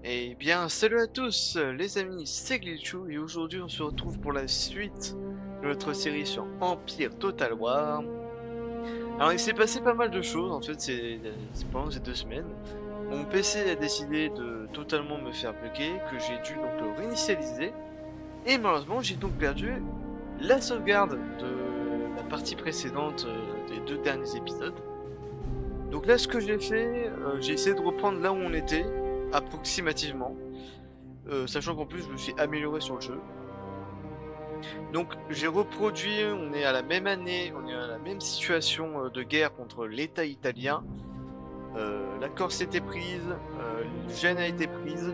Eh bien, salut à tous les amis, c'est Glitchou et aujourd'hui on se retrouve pour la suite de notre série sur Empire Total War. Alors il s'est passé pas mal de choses en fait pendant ces 2 semaines. Mon PC a décidé de totalement me faire bugger, que j'ai dû donc le réinitialiser. Et malheureusement j'ai donc perdu la sauvegarde de la partie précédente des 2 derniers épisodes. Donc là ce que j'ai fait, j'ai essayé de reprendre là où on était, approximativement. Sachant qu'en plus je me suis amélioré sur le jeu. Donc j'ai reproduit, on est à la même année, on est à la même situation de guerre contre l'État italien. La Corse était prise, Gênes a été prise.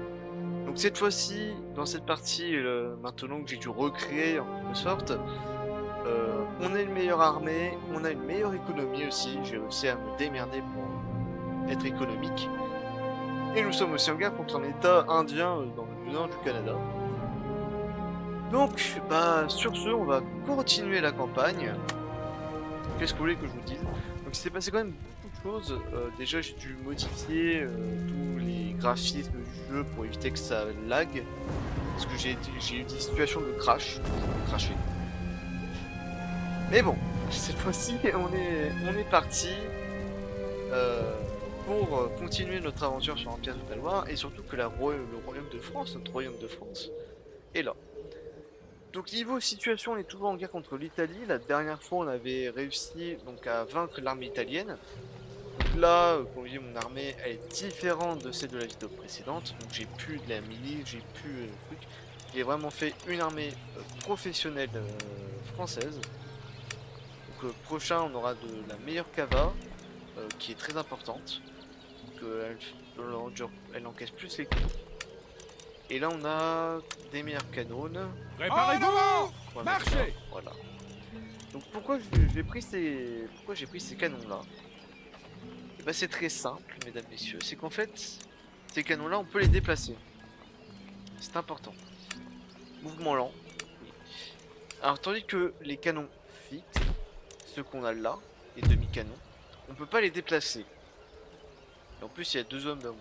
Donc cette fois-ci, dans cette partie, maintenant que j'ai dû recréer en quelque sorte, on a une meilleure armée, on a une meilleure économie aussi. J'ai réussi à me démerder pour être économique. Et nous sommes aussi en guerre contre un État indien dans le nord du Canada. Donc, bah, sur ce, on va continuer la campagne. Qu'est-ce que vous voulez que je vous dise? Donc, il s'est passé quand même beaucoup de choses. Déjà, j'ai dû modifier tous les graphismes du jeu pour éviter que ça lag. Parce que j'ai eu des situations de crash. Je crashais. Mais bon, cette fois-ci, on est parti euh, pour continuer notre aventure sur Empire Total War. Et surtout que le royaume de France, notre royaume de France, est là. Donc niveau situation, on est toujours en guerre contre l'Italie. La dernière fois, on avait réussi donc à vaincre l'armée italienne. Donc là, comme vous voyez, mon armée elle est différente de celle de la vidéo précédente. Donc j'ai plus de la milice, j'ai plus de trucs. J'ai vraiment fait une armée professionnelle française. Donc prochain, on aura de la meilleure cava qui est très importante. Donc elle encaisse plus les coups. Et là, on a des meilleurs canons. Préparez-vous! Là, Marchez! voilà. Donc pourquoi j'ai pris ces canons là? Et bah c'est très simple mesdames messieurs, c'est qu'en fait ces canons là on peut les déplacer. C'est important. Mouvement lent, oui. Alors tandis que les canons fixes, ceux qu'on a là, les demi-canons, on peut pas les déplacer. Et en plus il y a 2 hommes d'un moins.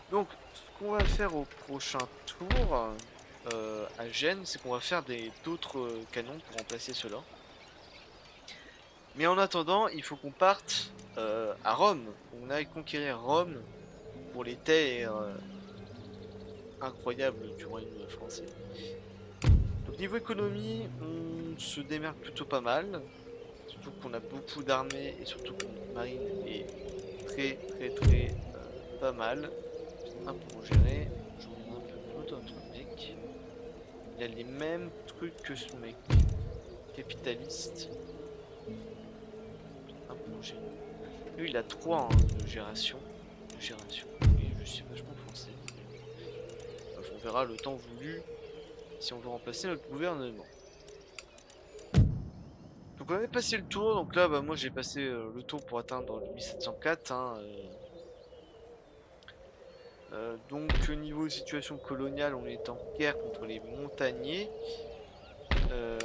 Donc ce qu'on va faire au prochain tour à Gênes, c'est qu'on va faire d'autres canons pour remplacer ceux-là. Mais en attendant, il faut qu'on parte à Rome. On aille conquérir Rome pour les terres incroyables du royaume français. Donc niveau économie, on se démerde plutôt pas mal. Surtout qu'on a beaucoup d'armées et surtout que notre marine est très pas mal. C'est un peu géré. J'en ai un peu d'autres mec. Il a les mêmes trucs que ce mec. Capitaliste. Un peu géré. Lui il a 3 de gération. Et je suis vachement français. Bref, on verra le temps voulu si on veut remplacer notre gouvernement. Donc on avait passé le tour, donc là bah, moi j'ai passé le tour pour atteindre le 1704. Donc niveau situation coloniale, on est en guerre contre les montagnais. Euh,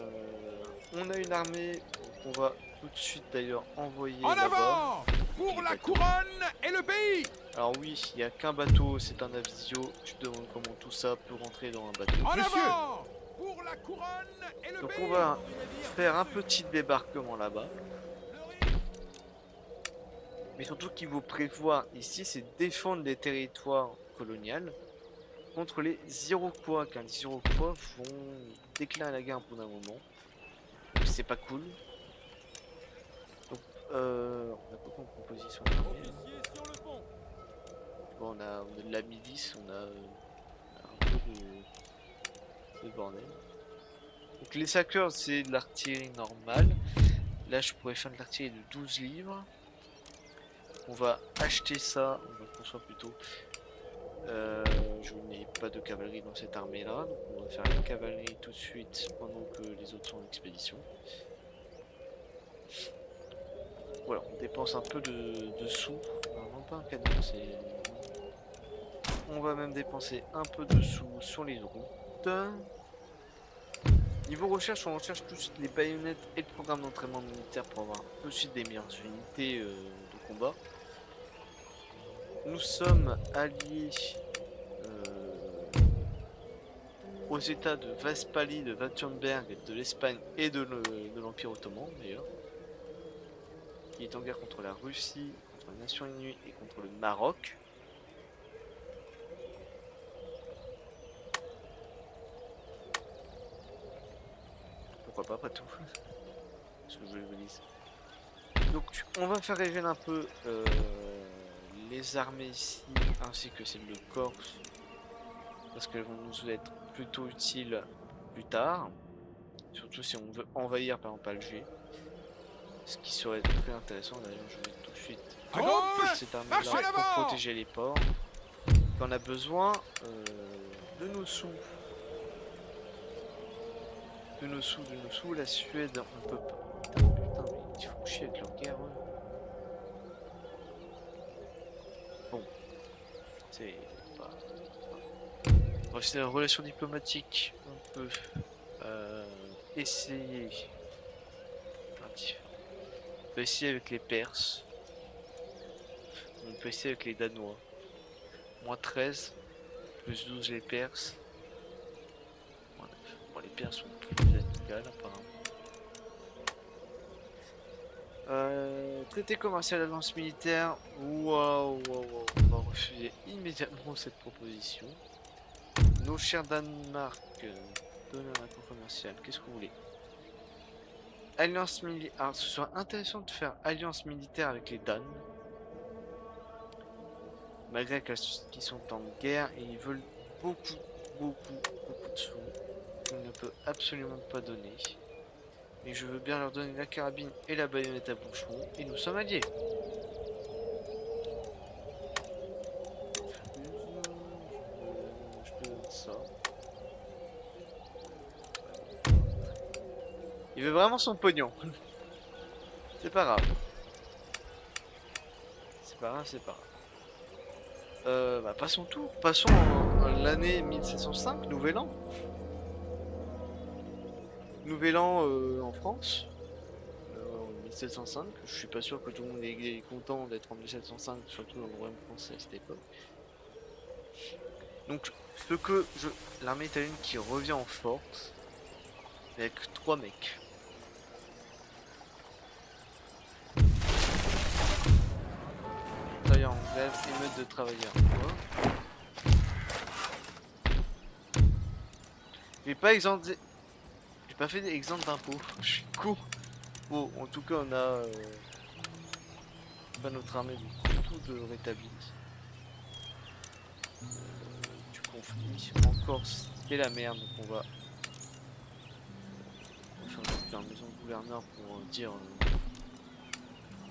on a une armée qu'on va tout de suite d'ailleurs envoyer En là-bas. avant! Donc Pour les la bateaux. couronne et le pays! Alors oui, il n'y a qu'un bateau, c'est un avisio. Tu te demandes comment tout ça peut rentrer dans un bateau. En avant! Pour la couronne et le Donc pays! on va faire un petit débarquement là-bas. Mais surtout qu'il faut prévoir ici, c'est défendre les territoires coloniaux contre les Iroquois, car les Iroquois vont déclarer la guerre pendant un moment. Donc c'est pas cool. Donc on a quoi comme composition d'armée là? Bon, on a de la milice, on a un peu de bordel. Donc les sackers c'est de l'artillerie normale. Là je pourrais faire de l'artillerie de 12 livres. On va acheter ça, on va construire plutôt. Je n'ai pas de cavalerie dans cette armée là, donc on va faire la cavalerie tout de suite pendant que les autres sont en expédition. Voilà, on dépense un peu de sous. Non, pas un canon, c'est. On va même dépenser un peu de sous sur les routes. Niveau recherche, on recherche tous les baïonnettes et le programme d'entraînement militaire pour avoir tout de suite des meilleures unités de combat. Nous sommes alliés aux états de Westphalie, de Wurtemberg, de l'Espagne et de l'Empire ottoman d'ailleurs. Il est en guerre contre la Russie, contre les Nations Unies et contre le Maroc. Pourquoi pas, après tout. Ce que je vous dise. Donc on va faire révéler un peu les armées ici, ainsi que celles de Corse, parce qu'elles vont nous être plutôt utiles plus tard, surtout si on veut envahir par exemple Alger, ce qui serait très intéressant. D'ailleurs je vais tout de suite À gauche, cette marche armée en là pour avant. protéger les ports. Quand on a besoin de nos sous. De nos sous, la Suède, on peut pas. Putain, mais ils font chier avec leur guerre, ouais. Bon, c'est pas. On va essayer la relation diplomatique, on peut essayer. On peut essayer avec les Perses. On peut essayer avec les Danois. Moins 13, plus 12 les Perses. Moins 9. Bon, les Perses sont plus amicales apparemment. Traité commercial d'alliance militaire. Waouh, on va refuser immédiatement cette proposition. Nos chers Danemark, donner un accord commercial. Qu'est-ce que vous voulez? Alliance militaire. Alors, ce serait intéressant de faire alliance militaire avec les Danes. Malgré qu'ils sont en guerre et ils veulent beaucoup de sous. On ne peut absolument pas donner. Mais je veux bien leur donner la carabine et la baïonnette à bouchon. Et nous sommes alliés. Je peux donner ça. Il veut vraiment son pognon. C'est pas grave. C'est pas grave, c'est pas grave. Bah passons tout. Passons à l'année 1705, Nouvel An. Nouvel An en France. En 1705. Je suis pas sûr que tout le monde est content d'être en 1705, surtout dans le royaume français à cette époque. Donc, l'armée italienne qui revient en force avec 3 mecs. Travailleurs anglais, émeute de travailleurs. J'ai pas fait d'exemple d'impôts. Je suis con. Bon, en tout cas, on a pas notre armée du tout de rétabli. Du conflit en Corse, c'est la merde. Donc on va faire une maison de gouverneur pour dire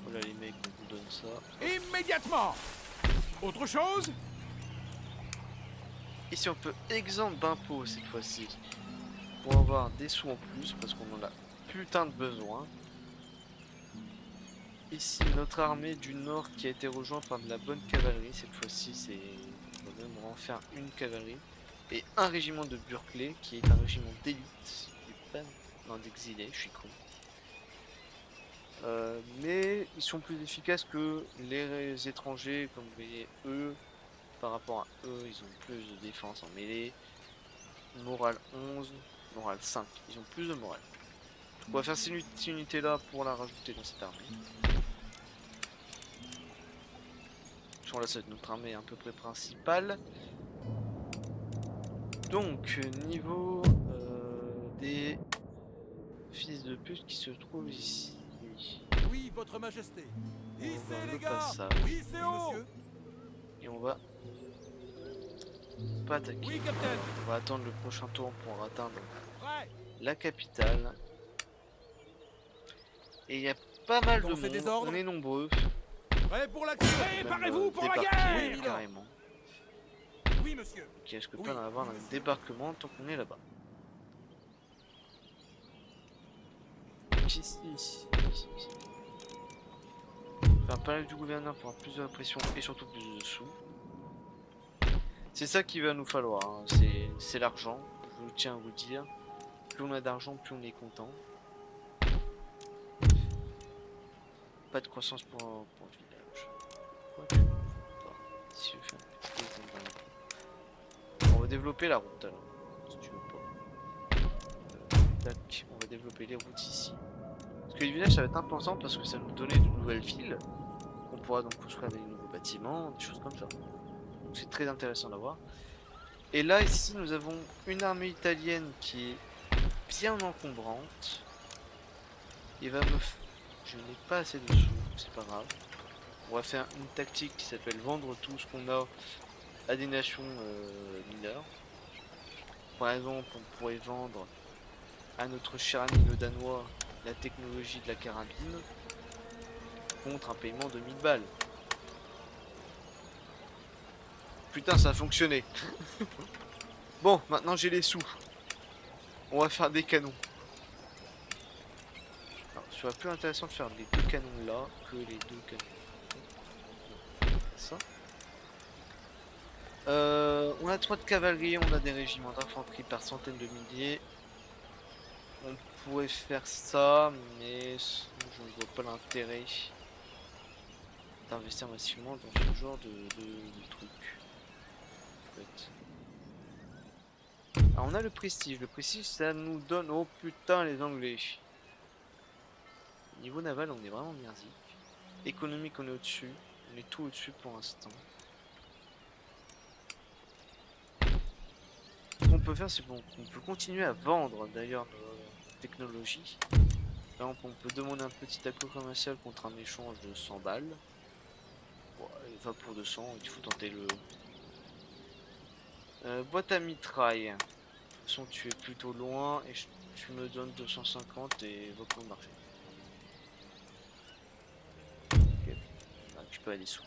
voilà les mecs, on vous donne ça. Immédiatement. Autre chose? Ici on peut exempt d'impôts cette fois-ci pour avoir des sous en plus parce qu'on en a putain de besoin. Ici notre armée du nord qui a été rejointe par de la bonne cavalerie. Cette fois-ci c'est on va même en faire une cavalerie et un régiment de Burclay qui est un régiment d'élite. Non, d'exilés, je suis con. Mais ils sont plus efficaces que les étrangers, comme vous voyez, eux, par rapport à eux, ils ont plus de défense en mêlée. Morale 11, morale 5, ils ont plus de morale. On va faire cette unité là pour la rajouter dans cette armée. Sur là, c'est notre armée à peu près principale. Donc, niveau des fils de pute qui se trouvent ici. Oui, votre majesté. Hissez On les va gars. passer Hissez haut. Monsieur. et on va pas attaquer. Oui, capitaine. On va attendre le prochain tour pour atteindre Prêt. la capitale. Et il y a pas mal de On fait des monde, ordres. on est nombreux. Prêt pour l'action. Préparez-vous pour la Débarquer, guerre. carrément. Oui, monsieur. Qui risque Oui. pas d'en avoir un débarquement tant qu'on est là-bas. Ici. Faire parler du gouverneur pour avoir plus de répression et surtout plus de sous. C'est ça qu'il va nous falloir, hein. C'est l'argent, je tiens à vous dire. Plus on a d'argent, plus on est content. Pas de croissance pour le village. Quoique, si je fais un petit peu, on va développer la route alors, si tu veux pas. Tac, on va développer les routes ici. Parce que les villages ça va être important parce que ça nous donnait de nouvelles villes. On pourra donc construire des nouveaux bâtiments, des choses comme ça. Donc c'est très intéressant d'avoir. Et là ici nous avons une armée italienne qui est bien encombrante. Il va me... Je n'ai pas assez de sous, c'est pas grave. On va faire une tactique qui s'appelle vendre tout ce qu'on a à des nations mineures. Par exemple, on pourrait vendre à notre cher ami le Danois la technologie de la carabine contre un paiement de 1000 balles. Putain, ça a fonctionné. Bon, maintenant j'ai les sous. On va faire des canons. Alors, ce serait plus intéressant de faire les deux canons là que les deux canons. Ça. On a 3 de cavalerie, on a des régiments d'infanterie par centaines de milliers. On pourrait faire ça, mais je ne vois pas l'intérêt d'investir massivement dans ce genre de truc. En fait. Alors on a le prestige. Le prestige, ça nous donne... Oh putain, les Anglais. Niveau naval, on est vraiment merdique. Économique, on est au-dessus. On est tout au-dessus pour l'instant. Ce qu'on peut faire, c'est qu'on peut continuer à vendre d'ailleurs nos technologies. Par exemple, on peut demander un petit accord commercial contre un échange de 100 balles. Bon, il va pour 200, il faut tenter le... boîte à mitraille. De toute façon, tu es plutôt loin et tu me donnes 250 et va pour le marché. Ok, ah, tu peux aller des sous.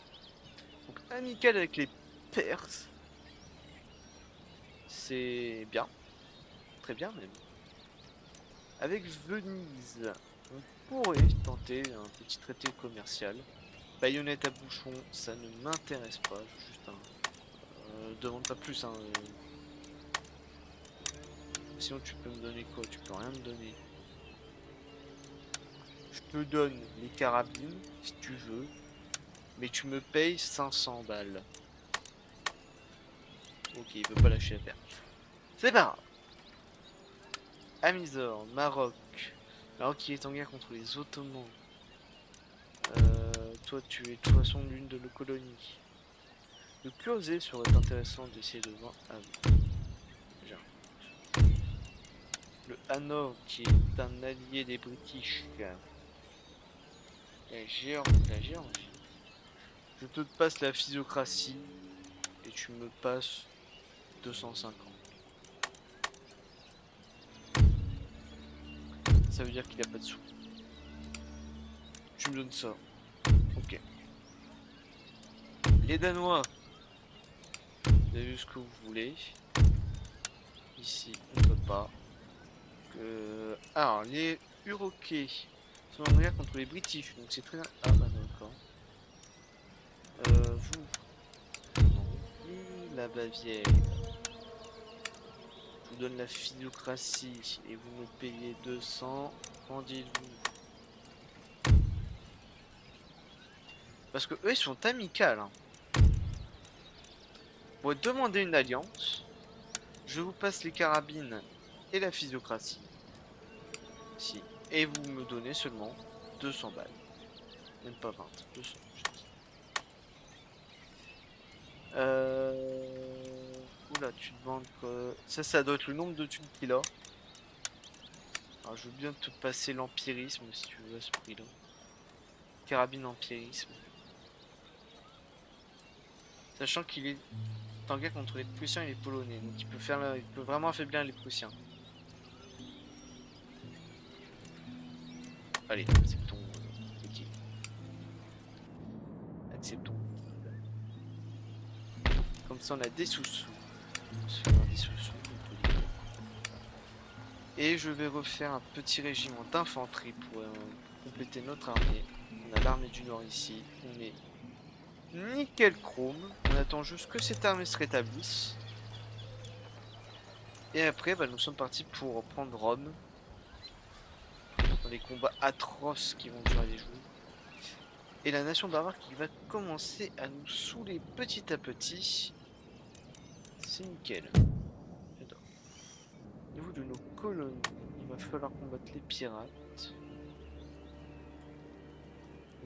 Donc, amical avec les Perses. C'est bien. Très bien même. Avec Venise, on pourrait tenter un petit traité commercial. Baïonnette à bouchon, ça ne m'intéresse pas. Juste un... demande pas plus. Hein, Sinon tu peux me donner quoi? Tu peux rien me donner. Je te donne les carabines si tu veux. Mais tu me payes 500 balles. Ok, il veut pas lâcher l'affaire. C'est pas grave. Amisor, Maroc. Maroc qui est en guerre contre les Ottomans. Toi tu es de toute façon l'une de nos colonies. Le Crozet serait intéressant d'essayer de voir. Ah oui. Le Hanovre qui est un allié des British. La Géorgie. Je te passe la physiocratie et tu me passes 250. Ça veut dire qu'il a pas de sous. Tu me donnes ça. Ok. Les Danois. Vous avez vu ce que vous voulez. Ici, on peut pas. Alors, les Uroquais sont en guerre contre les British. Donc c'est très... Ah bah d'accord. Vous. Non plus. La Bavière. Je vous donne la philocratie et vous me payez 200. Qu'en dites-vous? Parce que eux ils sont amicales. Hein. Pour demander une alliance, je vous passe les carabines et la physiocratie. Si. Et vous me donnez seulement 200 balles. Même pas 20. 200. Oula, tu demandes que... Ça doit être le nombre de thunes qu'il a. Alors, je veux bien te passer l'empirisme si tu veux à ce prix-là. Carabine empirisme. Sachant qu'il est en guerre contre les Prussiens et les Polonais. Donc il peut vraiment affaiblir les Prussiens. Allez, acceptons. Ok. Acceptons. Comme ça on a des sous-sous. Et je vais refaire un petit régiment d'infanterie pour compléter notre armée. On a l'armée du Nord ici. On est nickel chrome. On attend juste que cette armée se rétablisse. Et après, bah, nous sommes partis pour prendre Rome. Dans les combats atroces qui vont durer des jours. Et la nation barbare qui va commencer à nous saouler petit à petit. C'est nickel. J'adore. Au niveau de nos colonies, il va falloir combattre les pirates.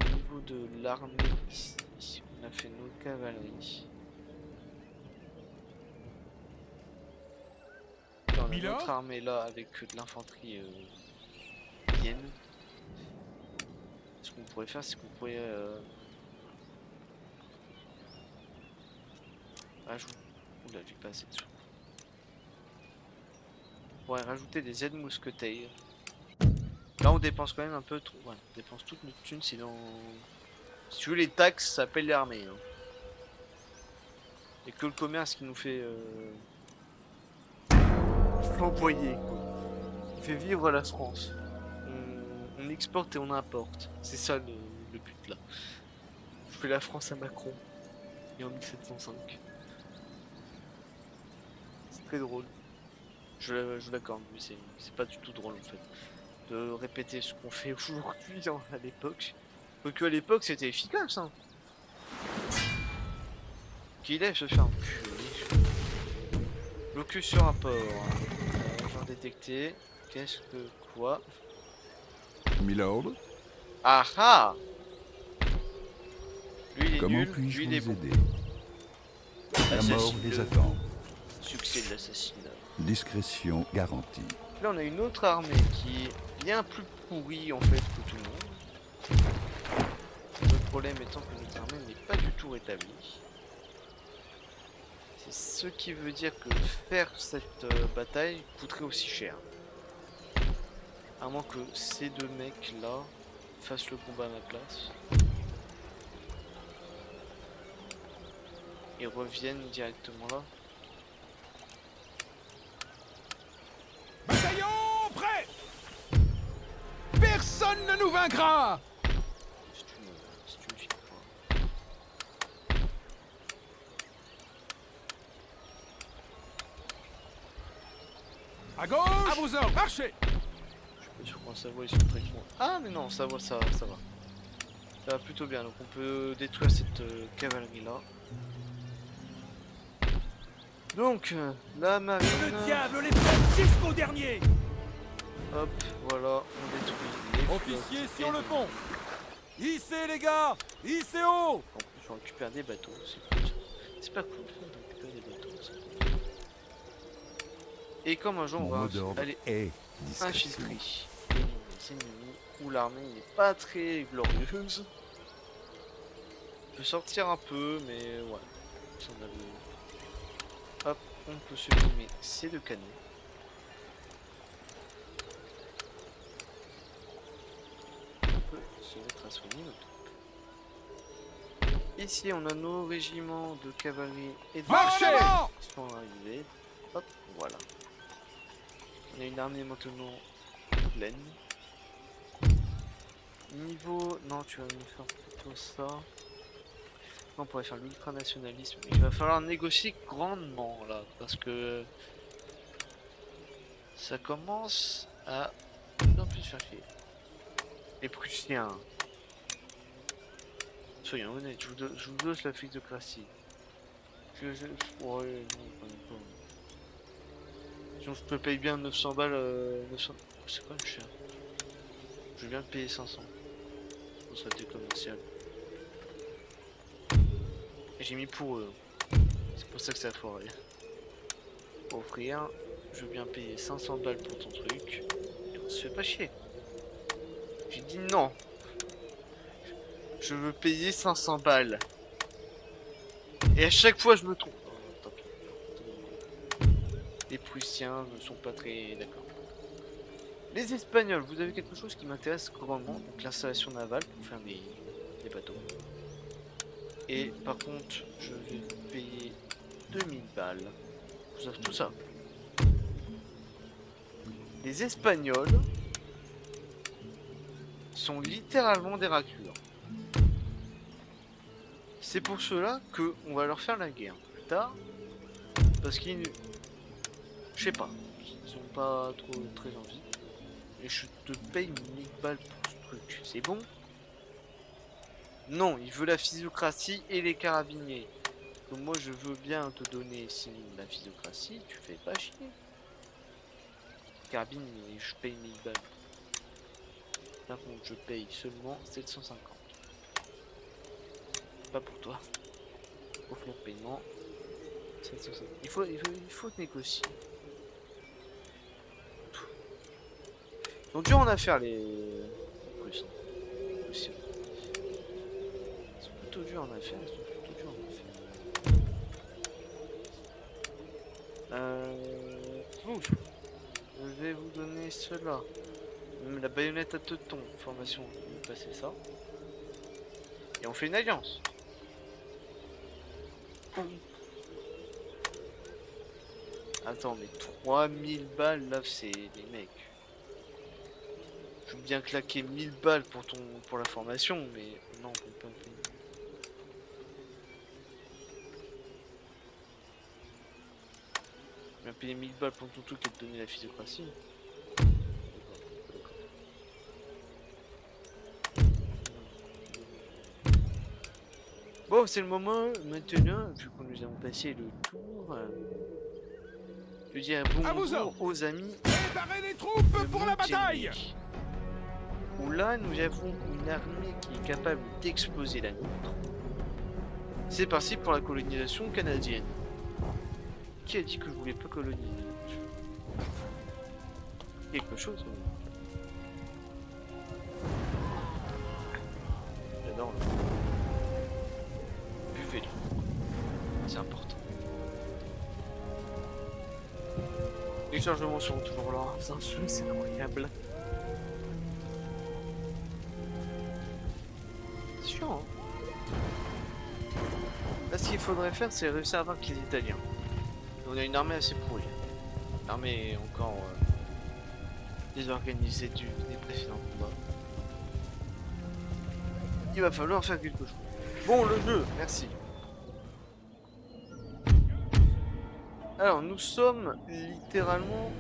Au niveau de l'armée ici, on a fait nos cavaleries. Dans Milord notre armée là avec de l'infanterie indienne. Ce qu'on pourrait faire, c'est qu'on pourrait rajouter. Oula, j'ai pas assez de sous. On pourrait rajouter des aides mousquetaires. Là, on dépense quand même un peu trop. Ouais, on dépense toute notre thune. Sinon, si tu veux, les taxes, ça paye l'armée. Hein. Et que le commerce qui nous fait employer, quoi. Il fait vivre la France. On exporte et on importe. C'est ça le but là. Je fais la France à Macron. Et en 1705. C'est très drôle. Je l'accorde, mais c'est pas du tout drôle en fait. De répéter ce qu'on fait aujourd'hui à l'époque. Quoique à l'époque c'était efficace. Hein. Qu'il est, je fais un enculer. Blocus sur un port. J'en détecté. Qu'est-ce que quoi? Milord, Ah ah! Lui il est comment nul, puis-je lui il est vous bon. aider? La mort les attend. Succès de l'assassinat. Discrétion garantie. Là on a une autre armée qui est bien plus pourrie en fait que tout le monde. Le problème étant que notre armée n'est pas du tout rétablie. C'est ce qui veut dire que faire cette bataille coûterait aussi cher. À moins que ces deux mecs là fassent le combat à ma place. Et reviennent directement là. Bataillon prêt. Personne ne nous vaincra. C'est une victoire. À gauche. À vos ordres. Marchez. Je suis pas sûr qu'en Savoie ils sont prêts. Ah mais non, Savoie ça va. Ça va plutôt bien, donc on peut détruire cette cavalerie là. Donc, la marine... Le diable les prenne jusqu'au dernier. Hop, voilà, on détruit les Officiers flottes sur et le les- pont. Hissez les gars. Hissez haut. En plus, on récupère des bateaux, c'est cool. C'est pas cool de récupérer des bateaux. Ça. Et comme un jour, on Mon va mot d'ordre aller est discrétion. infiltrer les ennemis où l'armée n'est pas très glorieuse. On peut sortir un peu, mais ouais. Si on a le... Hop, on peut supprimer ces deux canons. On peut se mettre à soigner notre troupe. Ici, on a nos régiments de cavalerie et de Marchez. qui sont arrivés. Hop, voilà. On a une armée maintenant pleine. Niveau... Non, tu vas me faire plutôt ça. On pourrait faire l'ultranationalisme, mais il va falloir négocier grandement là, parce que ça commence à de plus en plus faire chier. Les Prussiens. Soyons honnêtes, je vous donne la physiocratie. Ouais, non, quand même pas. Sinon je te paye bien 900 balles, 900... C'est quand même cher. Je viens de payer 500. Pour traité commercial. Et j'ai mis pour eux. C'est pour ça que ça a foiré. Pour offrir, je veux bien payer 500 balles pour ton truc. Et on se fait pas chier. J'ai dit non. Je veux payer 500 balles. Et à chaque fois je me trompe. Oh, tant pis. Les Prussiens ne sont pas très d'accord. Les Espagnols, vous avez quelque chose qui m'intéresse grandement. Donc l'installation navale pour faire des bateaux. Et par contre, je vais vous payer 2000 balles. Je vous offre tout ça. Les Espagnols sont littéralement des raclures. C'est pour cela que on va leur faire la guerre plus tard. Parce qu'ils... Je sais pas. Ils ont pas trop très envie. Et je te paye 1000 balles pour ce truc. C'est bon? Non, il veut la physiocratie et les carabiniers. Donc moi je veux bien te donner la physiocratie, tu fais pas chier. carabine, mais je paye 1000 balles. Par contre, je paye seulement 750. Pas pour toi. Offrir paiement. 750. Il faut négocier. Ils sont durs en affaires les Russes. Ils sont plutôt durs en affaires. Ils sont plutôt durs en affaires. Ouf. Je vais vous donner cela. Même la baïonnette à teuton. Formation. Je vais passer ça. Et on fait une alliance. Attends, mais 3000 balles là, c'est les mecs. Je veux bien claquer 1000 balles pour la formation, mais non, on peut pas payer. Je vais payer 1000 balles pour ton truc et te donner la physiocratie. Bon, c'est le moment maintenant, vu que nous avons passé le tour. Je dis un bonjour aux amis. Préparez les troupes pour la bataille. Où là, nous avons une armée qui est capable d'exploser la nôtre. C'est parti pour la colonisation canadienne. Qui a dit que je voulais pas coloniser? Quelque chose. J'adore le... Buvez-le. C'est important. Les chargements sont toujours là. C'est incroyable. C'est chiant, hein. Là, ce qu'il faudrait faire, c'est réussir à vaincre les Italiens. On a une armée assez pourrie. L'armée est encore désorganisée des précédents combats. Il va falloir faire quelque chose. Bon, le jeu, merci. Alors, nous sommes littéralement...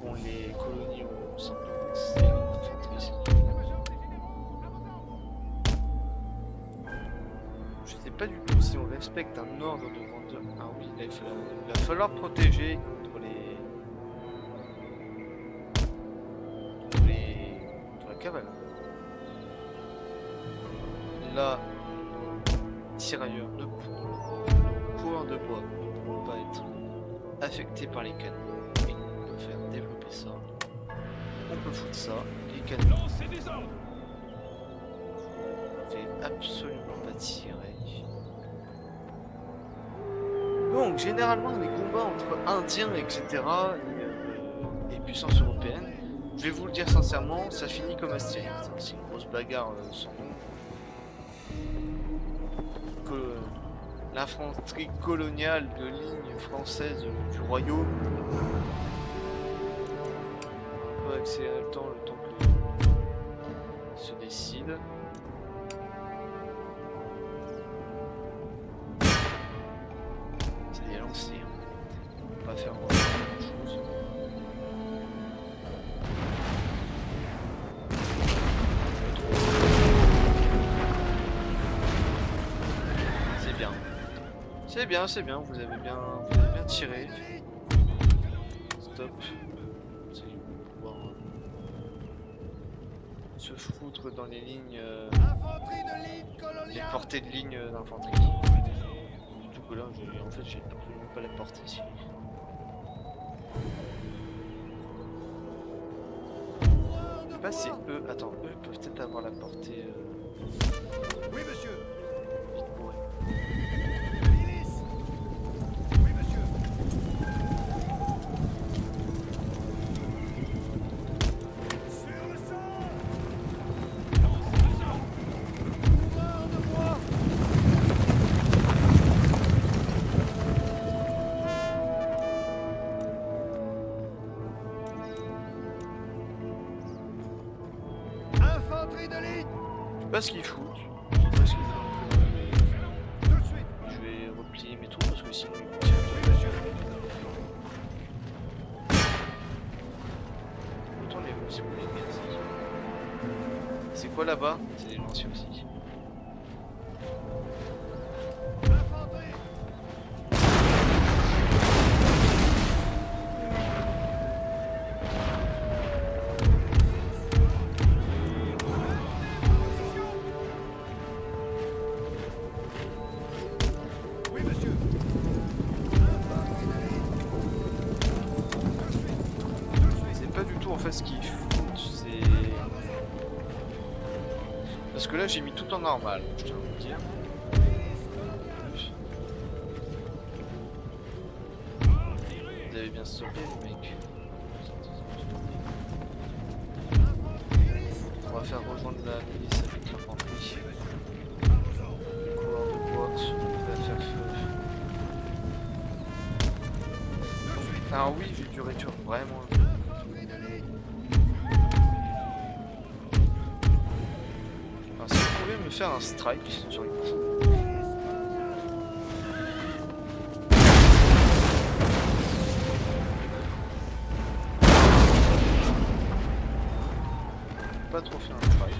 Bon, les colonies ont simplement... C'est l'infanterie. Je sais pas du tout si on respecte un ordre de grandeur. Ah oui, là, il va falloir protéger contre la cavale. Là, tirailleurs de coureurs de bois ne pourront pas être affectés par les canons. Et on peut faire développer ça. On peut foutre ça. Les canons. Lancez des ordres. On fait absolument pas tirer. Donc, généralement, les combats entre Indiens, etc. et puissances européennes, je vais vous le dire sincèrement, ça finit comme Astérix. C'est une grosse bagarre sans nom. L'infanterie coloniale de ligne française du royaume. On peut accélérer le temps que se décide. C'est des lanciers. On va pas faire grand chose. C'est bien, vous avez bien tiré. Stop. C'est pour pouvoir se foutre dans les lignes, les portées de ligne d'infanterie. Surtout que là, en fait, j'ai absolument pas la portée ici. Je sais pas si eux, attends, eux peuvent peut-être avoir la portée. Oui, monsieur. Vite bourré. Infanterie de ligne. Je sais pas ce qu'ils foutent. Je sais pas ce qu'ils foutent. Tout de suite. Je vais replier mes troupes parce que sinon ils vont tirer. Oui, monsieur. Retournez-vous si vous voulez. Merci. C'est quoi là-bas? C'est des lanciers aussi. Infanterie. là j'ai mis tout en normal, je tiens à vous dire. Vous avez bien stoppé les mecs. On va faire rejoindre la milice avec l'infanterie. Coureur de bois, on va faire feu. Alors oui, j'ai du réduire vraiment. Alors si vous pouvez me faire un strike sur les coups. Pas trop fait un strike.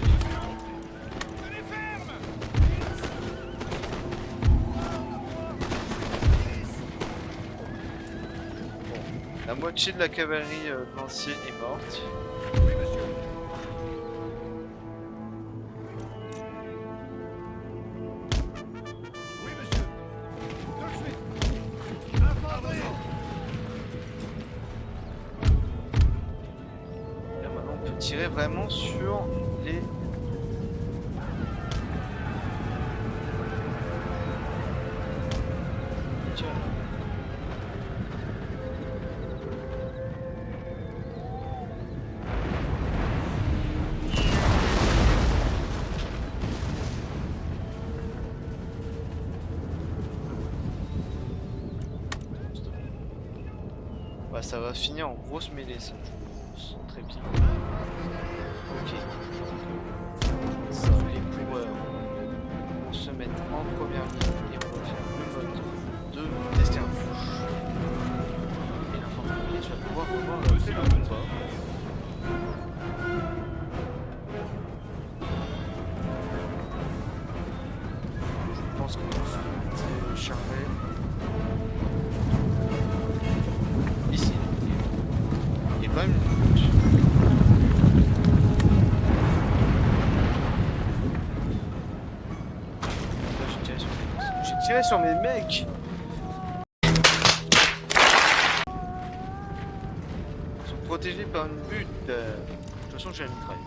La moitié de la cavalerie de lancier est morte. Oui, monsieur. Oui, monsieur. Tout de suite. Infanterie. Là maintenant on peut tirer vraiment sur les... Tiens. Ouais, ça va finir en grosse mêlée ça. Je sens très bien. Ok. Ça, les coureurs vont se mettre en première ligne et on va faire le mode de tester un push. Et l'infanterie va pouvoir revoir le combat. Je pense qu'on va charger. Ici. Il y a quand même une route. J'ai tiré sur mes mecs. Ils sont protégés par une butte. De toute façon, j'ai la mitraille.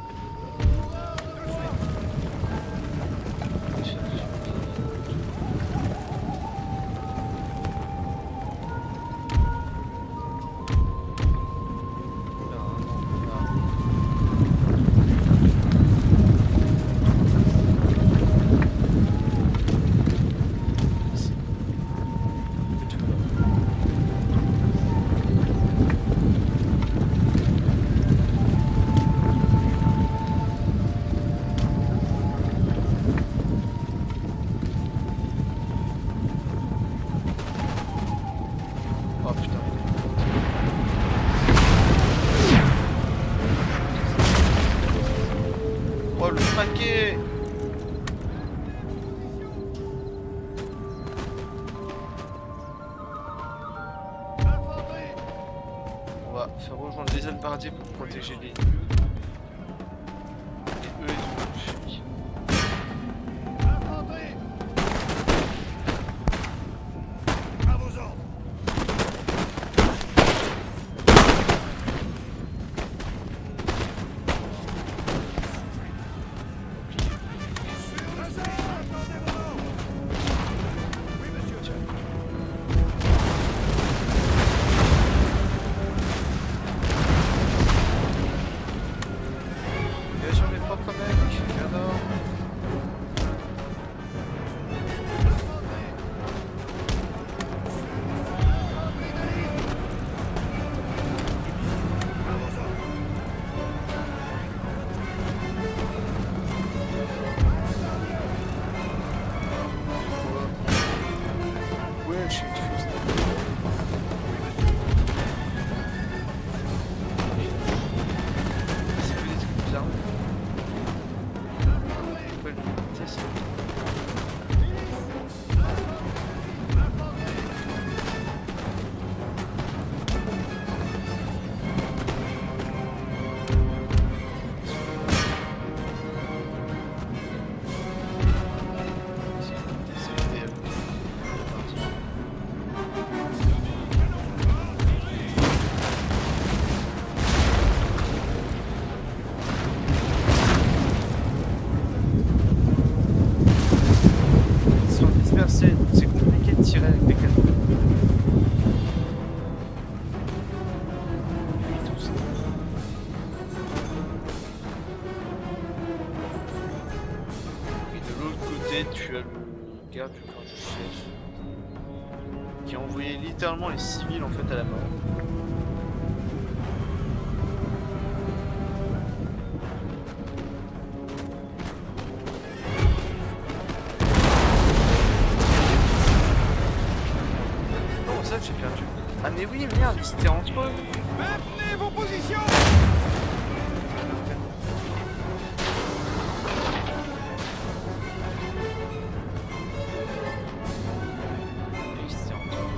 Oh putain. Oh le paquet. On va faire rejoindre les albardiers pour protéger les... Et eux ils ont fui. Infanterie. À vos ordres. Oui, monsieur. Et sur mes propres mecs, j'adore. côté, tu as le gars du camp du chef qui a envoyé littéralement les civils en fait à la mort. Comment ça que j'ai perdu? Ah mais oui merde, c'était entre eux. Maintenez vos positions. Oui, c'était entre eux.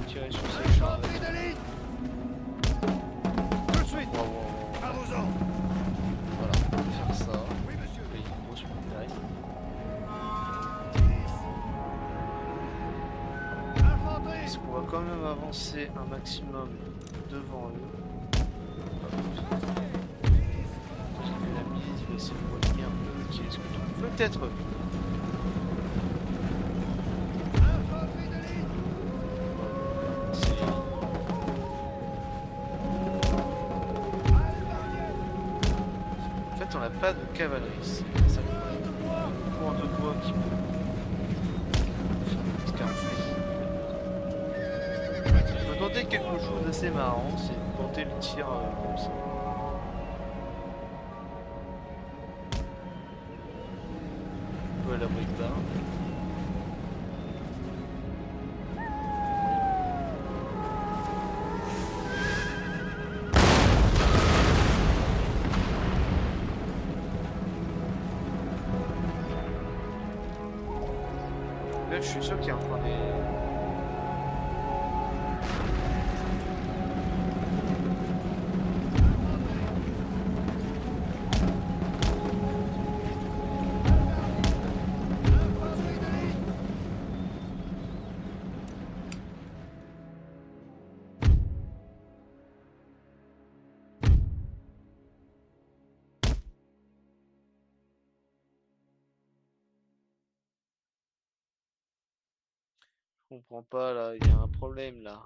Tirer sur ces chars. Infanterie de ligne. Tout de suite. Wow, wow, wow. À vos ordres. Voilà, on va faire ça. Oui, monsieur. Il y a une grosse montagne. Infanterie. Est-ce qu'on va quand même avancer un maximum devant eux? Parce que la milice va essayer de retenir qui est-ce que tu peux peut-être. Infanterie de ligne. En fait, on n'a pas de cavalerie. C'est ça le problème. Point de bois qui peut. On peut tenter quelque chose d'assez marrant, c'est de tenter le tir comme ça. Un peu à la brique barre. Là, je suis sûr qu'il y a encore des. Infanterie de ligne. Je comprends pas là, il y a un problème là.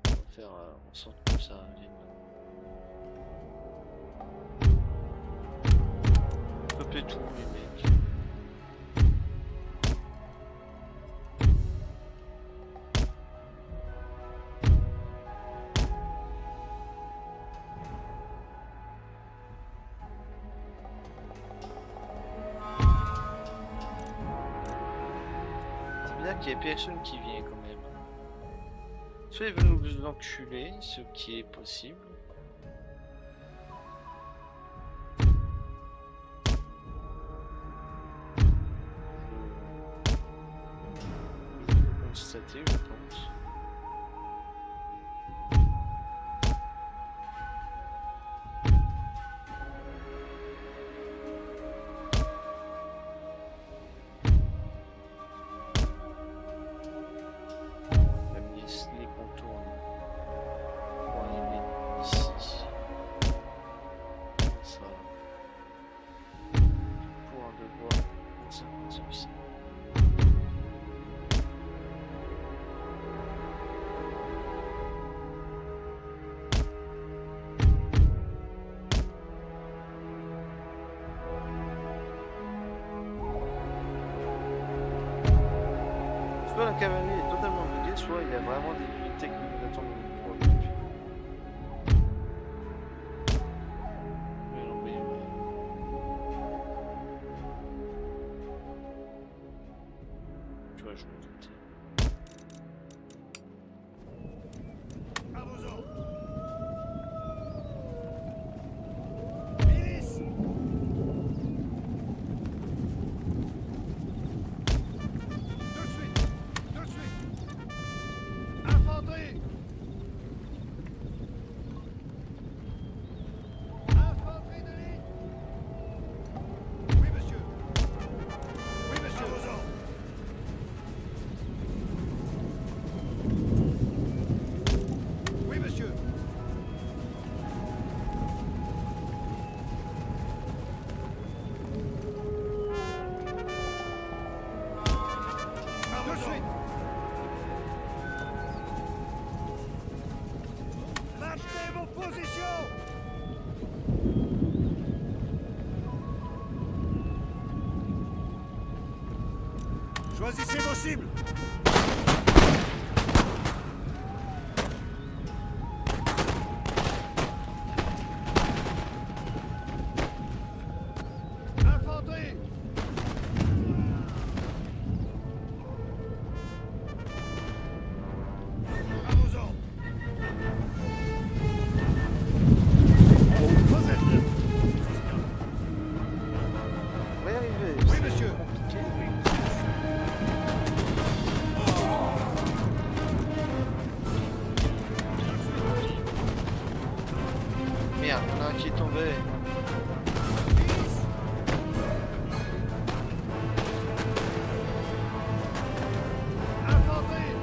On va faire en sorte que ça vienne. Copier tout les mecs. C'est bien qu'il y ait personne qui vient quand même. Soit ils veulent nous enculer, ce qui est possible. Je peux le constater, je pense. La milice les contourne pour arriver ici. Ça. Pour un devoir, ça celui-ci. Soit la cavalerie est totalement buggée, soit il y a vraiment des unités qui nous attendent pour le but. Mais non, mais tu vois, je me doutais. À vos ordres. Milice. Tout de suite. Tout de suite. Infanterie. Choisissez vos cibles. Infanterie. À vos ordres. On va y arriver. Oui, c'est monsieur. compliqué. Merde, il y en a un qui est tombé. Infanterie.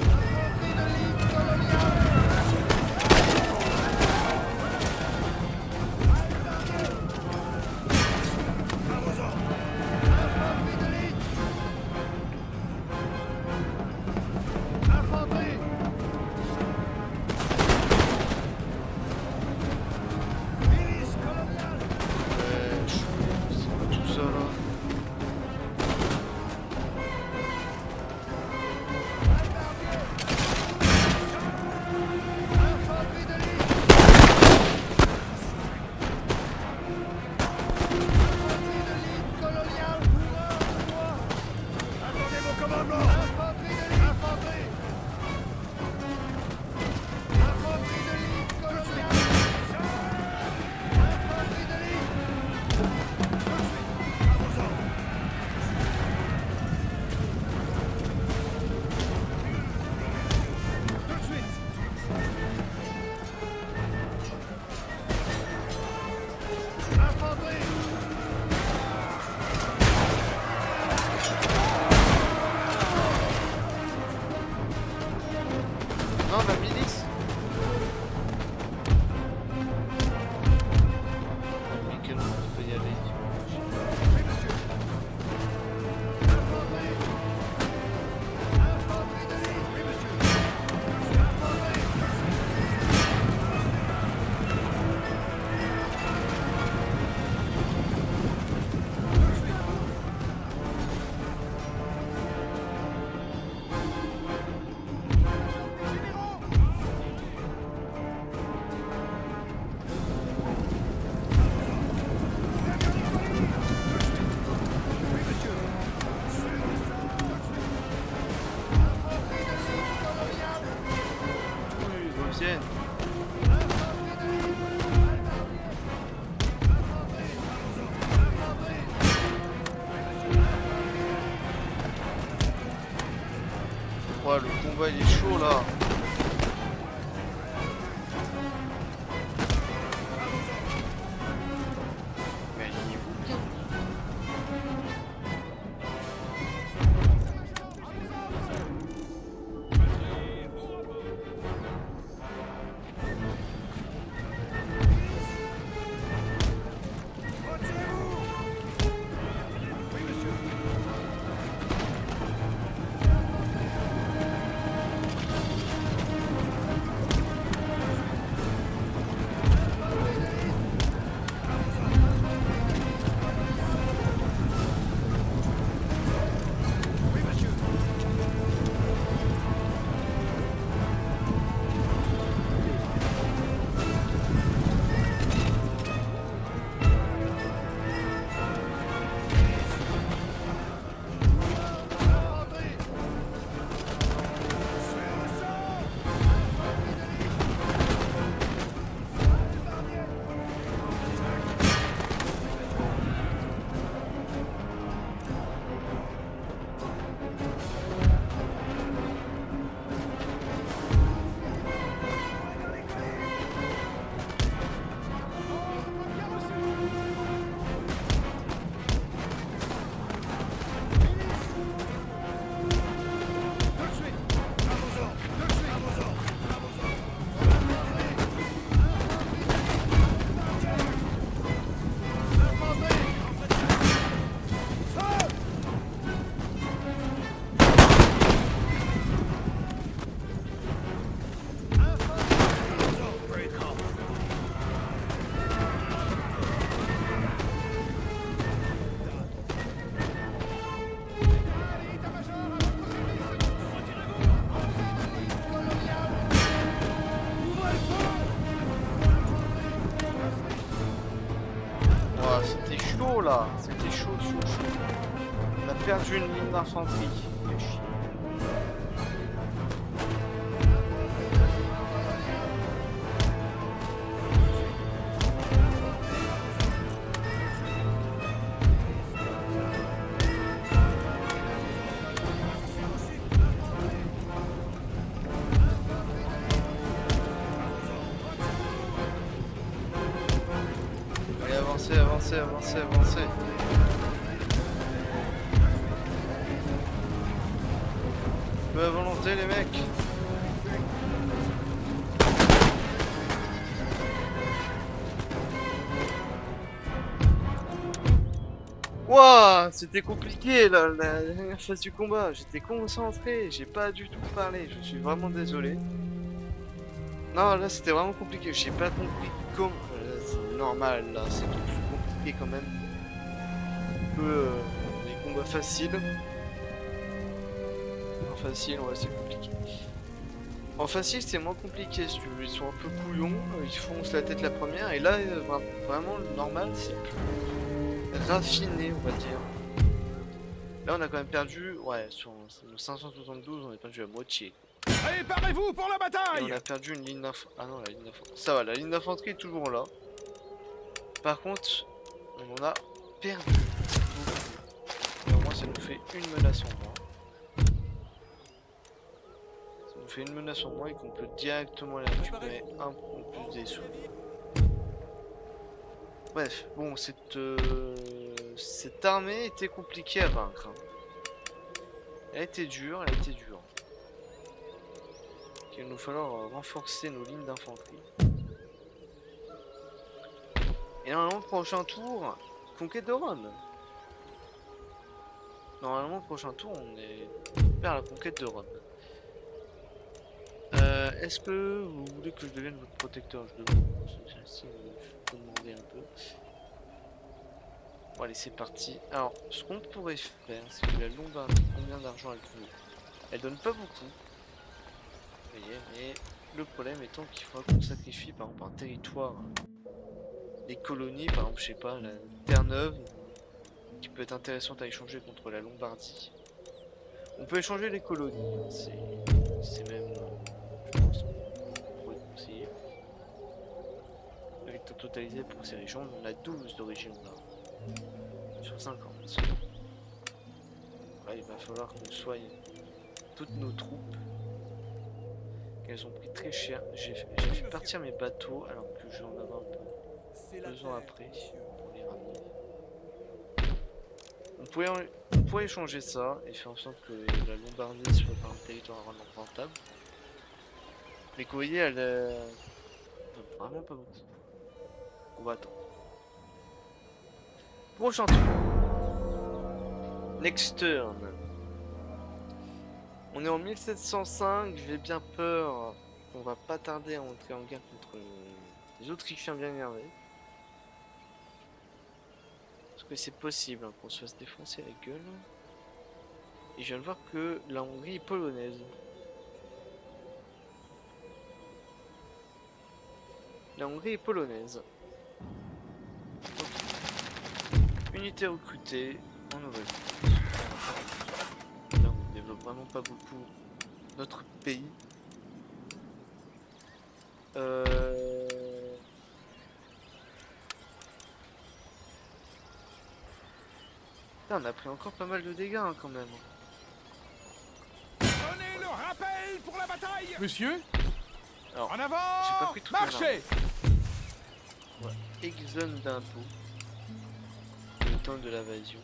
Infanterie de ligne coloniale. À vos ordres. Infanterie de ligne. Infanterie. Milice coloniale. C'est pas tout ça là. Infanterie de ligne. Infanterie de ligne coloniale. Attendez vos commandements. Infanterie de ligne. Infanterie. Infanterie de ligne coloniale. Infanterie de ligne. Tout de suite. À vos ordres. Tout de suite. Infanterie. Non, la milice. Mais quel moment on peut y aller? Oui, monsieur. Infanterie. Infanterie de ligne. Oui, monsieur. Infanterie. Tout de suite. Généraux. Oui, monsieur. Infanterie de ligne coloniale. Oui, ils reviennent. Infanterie de ligne. Infanterie. Infanterie. Ouais, le combat il est chaud là. Mais il est où bien? Retirez-vous. Oui, monsieur. là, c'était chaud, chaud, chaud. On a perdu une ligne d'infanterie. Fait chier. Allez, avancez, avancez, avancez, avancez. Peu à volonté les mecs. Wouah, c'était compliqué là, la dernière phase du combat. J'étais concentré, j'ai pas du tout parlé. Je suis vraiment désolé. Non, là c'était vraiment compliqué. J'ai pas compris comment. C'est normal là, c'est plus compliqué quand même que les combats faciles. En facile, ouais, c'est compliqué. En facile, c'est moins compliqué si tu veux. Ils sont un peu couillons, ils foncent la tête la première. Et là, vraiment, le normal, c'est plus raffiné, on va dire. Là, on a quand même perdu, ouais, sur nos 572, on a perdu la moitié. Préparez-vous pour la Et bataille! on a perdu une ligne d'infanterie. Ah non, la ligne d'infanterie. Ça va, la ligne d'infanterie est toujours là. Par contre, on en a perdu. Et au moins, ça nous fait une menace en moins. Ça nous fait une menace en moins et qu'on peut directement la récupérer un peu plus des sous. Bref, bon, cette armée était compliquée à vaincre. Hein. Elle était dure, elle était dure. Il va nous falloir renforcer nos lignes d'infanterie. Et normalement, le prochain tour, conquête de Rome. Normalement, le prochain tour, on est vers la conquête de Rome. Est-ce que vous voulez que je devienne votre protecteur? Je demande. Il faut demander un peu. Bon, allez, c'est parti. Alors, ce qu'on pourrait faire, c'est que la Lombardie, combien d'argent elle trouve? Elle donne pas beaucoup. Vous voyez, mais le problème étant qu'il faudra qu'on sacrifie par exemple un territoire. Les colonies, par exemple, je sais pas, la Terre-Neuve, qui peut être intéressante à échanger contre la Lombardie. On peut échanger les colonies, hein, c'est même, je pense, qu'on pourrait conseiller. Avec le totalisé pour ces régions, on en a 12 d'origine là. Sur 50. Là, il va falloir qu'on soigne toutes nos troupes. Elles ont pris très cher. J'ai fait partir mes bateaux alors que je vais en avoir un peu besoin après pour les ramener. On pourrait échanger ça et faire en sorte que la Lombardie soit un territoire vraiment rentable. Mais que vous voyez, elle vraiment pas beaucoup. On va attendre. Prochain tour. Next turn. On est en 1705, j'ai bien peur qu'on va pas tarder à entrer en guerre contre les Autrichiens bien énervés. Parce que c'est possible hein, qu'on se fasse défoncer la gueule. Et je viens de voir que la Hongrie est polonaise. La Hongrie est polonaise. Donc, unité recrutée en Nouvelle-France. Là, on développe vraiment pas beaucoup notre pays. Putain, on a pris encore pas mal de dégâts hein, quand même. Donnez le rappel pour la bataille! Monsieur? Alors, en avant! j'ai pas pris tout marchez! Ouais, exone d'impôts. Le temps de l'invasion.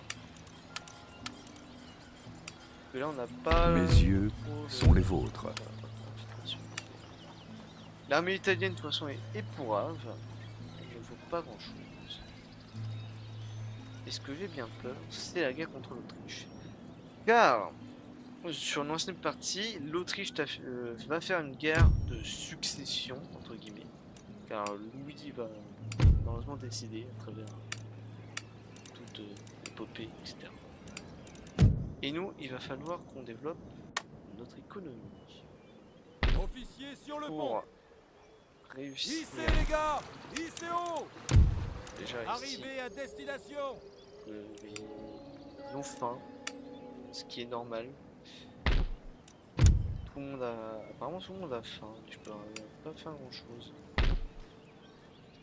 Parce que là, on n'a pas. Mes yeux sont les vôtres. L'armée italienne, de toute façon, est épourave. Elle ne vaut pas grand chose. Et ce que j'ai bien peur, c'est la guerre contre l'Autriche. Car, sur l'ancienne partie, l'Autriche va faire une guerre de succession, entre guillemets. Car Louis va malheureusement décider à travers toute l'épopée, etc. Et nous, il va falloir qu'on développe notre économie. Officier sur le pont! Pour réussir. Hissez les gars! Hissez haut! Déjà ici. Arrivez à destination! ils ont faim, ce qui est normal. Tout le monde a... Apparemment tout le monde a faim, je peux pas faire grand chose.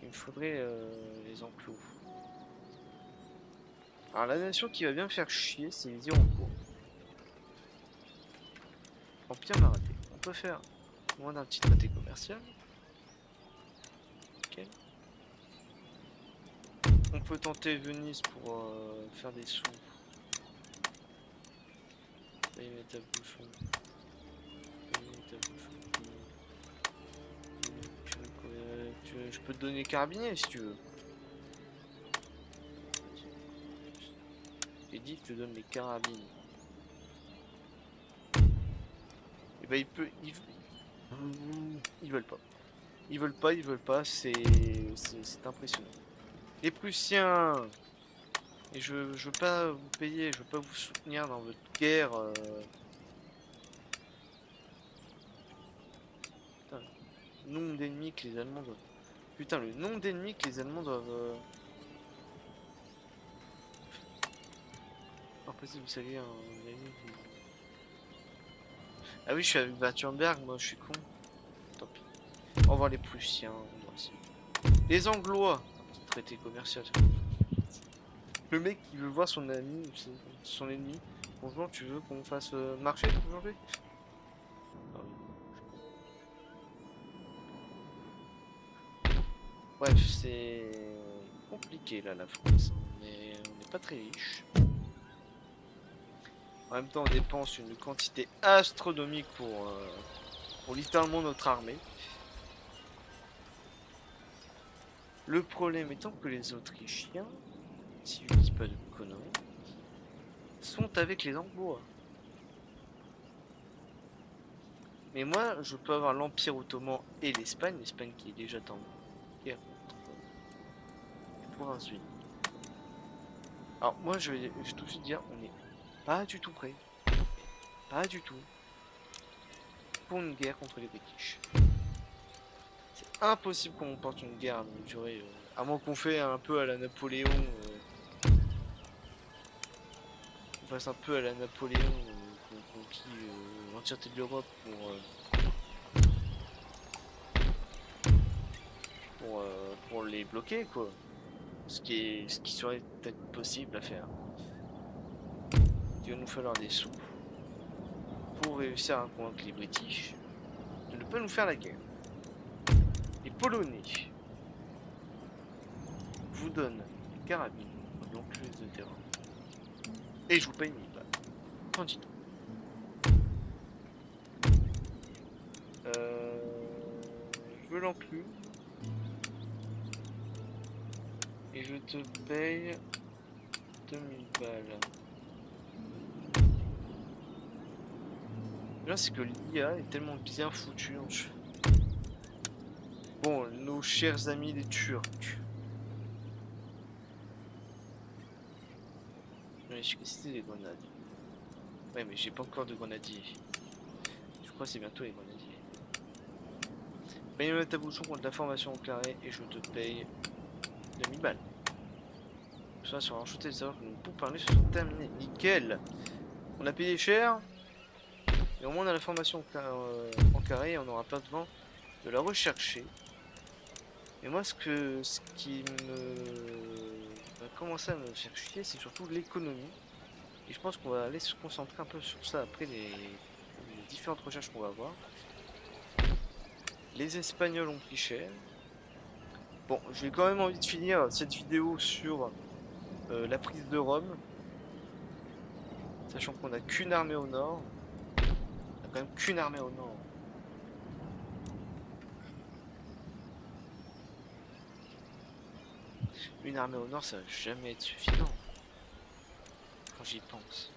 Il me faudrait les enclos. Alors la nation qui va bien me faire chier, c'est les Iroquois. Empire Marathé. On peut faire moins d'un petit traité commercial. Ok. On peut tenter Venise pour faire des sous. Là, il met ta bouchon. Je peux te donner carabinier si tu veux. J'ai dit que je te donne les carabines. Et bah il peut. Ils veulent pas. Ils veulent pas, c'est impressionnant. Les Prussiens. Et je veux pas vous payer, je veux pas vous soutenir dans votre guerre. Putain, le nombre d'ennemis que les Allemands doivent. Putain, le nombre d'ennemis que les Allemands doivent. Impossible, vous savez, un ennemi qui... Ah oui, je suis avec Wurtemberg, moi je suis con. Tant pis. Au revoir les Prussiens. Les Anglois. Un petit traité commercial. Le mec qui veut voir son ami, son ennemi. Bonjour, tu veux qu'on fasse marcher aujourd'hui? Ah oui. Bref, c'est compliqué là la France, mais on n'est pas très riche. En même temps, on dépense une quantité astronomique pour littéralement notre armée. Le problème étant que les Autrichiens, si je dis pas de conneries, sont avec les Anglois. Mais moi, je peux avoir l'Empire Ottoman et l'Espagne, l'Espagne qui est déjà en guerre contre les provinces unies. Alors moi, je vais tout de suite dire, on n'est pas du tout prêt, pas du tout, pour une guerre contre les British. C'est impossible qu'on porte une guerre à longue durée, à moins qu'on fait un peu à la Napoléon. On fasse un peu à la Napoléon, qu'on conquit l'entièreté de l'Europe pour les bloquer, quoi. Ce qui serait peut-être possible à faire. Il va nous falloir des sous pour réussir à convaincre les British de ne pas nous faire la guerre. Les Polonais vous donnent des carabines, l'encluse de terrain. Et je vous paye 1000 balles. Candidat. Je veux l'enclus. Et je te paye 2000 balles. Là, c'est que l'IA est tellement bien foutue en jeu. Bon, nos chers amis les Turcs. Mais je sais que c'était des grenades. Ouais, mais j'ai pas encore de grenadiers. Je crois que c'est bientôt les grenadiers. Paye-moi ta bouchon contre la formation au carré et je te paye 2000 balles. Ça sur enchanté de savoir que nos pourparlers se sont terminés. Nickel. On a payé cher. Et au moins on a la formation en carré et on n'aura pas besoin de la rechercher. Et moi ce qui va commencer à me faire chier, c'est surtout l'économie. Et je pense qu'on va aller se concentrer un peu sur ça après les différentes recherches qu'on va avoir. Les Espagnols ont pris cher. Bon, j'ai quand même envie de finir cette vidéo sur la prise de Rome. Sachant qu'on n'a qu'une armée au nord. On a quand même qu'une armée au nord. Une armée au nord, ça va jamais être suffisant. Quand j'y pense.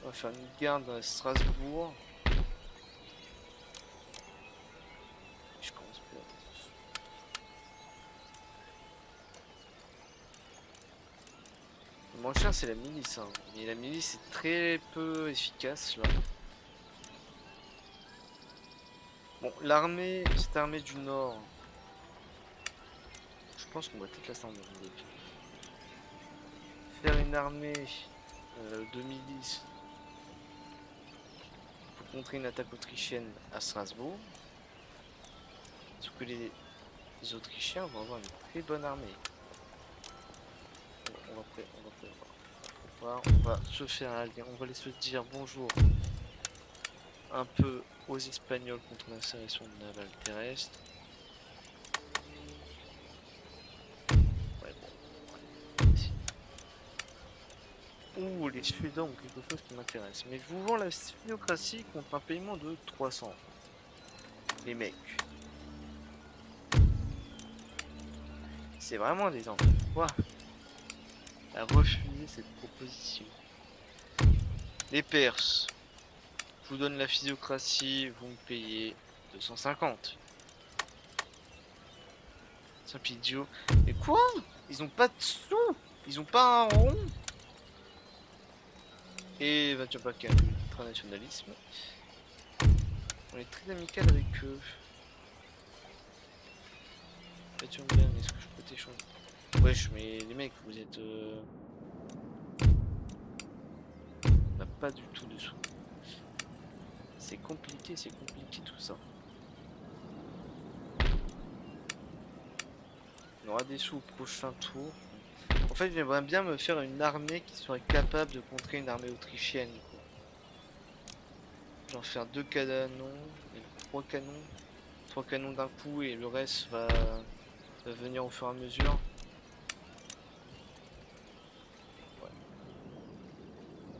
On va faire une garde à Strasbourg. Je commence plus à... moins cher c'est la milice, hein. Mais la milice est très peu efficace là. Bon, l'armée, cette armée du Nord, je pense qu'on va peut-être la s'emmener. Faire une armée de milice pour contrer une attaque autrichienne à Strasbourg. Sauf que les Autrichiens vont avoir une très bonne armée. On va se faire allier, on va aller se dire bonjour un peu aux Espagnols contre l'insurrection navale terrestre. Ouais, bon. Ouh, les Suédois ont quelque chose qui m'intéresse. Mais je vous vends la Suédocratie contre un paiement de 300. Les mecs. C'est vraiment des enfants. Quoi à refuser cette proposition. Les Perses. Je vous donne la physiocratie, vous me payez 250. Simple idiot. Mais quoi? Ils ont pas de sous. Ils ont pas un rond. Et va tu pas qu'un ultranationalisme. On est très amical avec eux. Tu me bien, est-ce que je peux t'échanger? Wesh, mais les mecs, vous êtes... On n'a pas du tout de sous. C'est compliqué tout ça. On aura des sous au prochain tour. En fait, j'aimerais bien me faire une armée qui serait capable de contrer une armée autrichienne. Genre faire 2 canons, et 3 canons. 3 canons d'un coup et le reste va venir au fur et à mesure.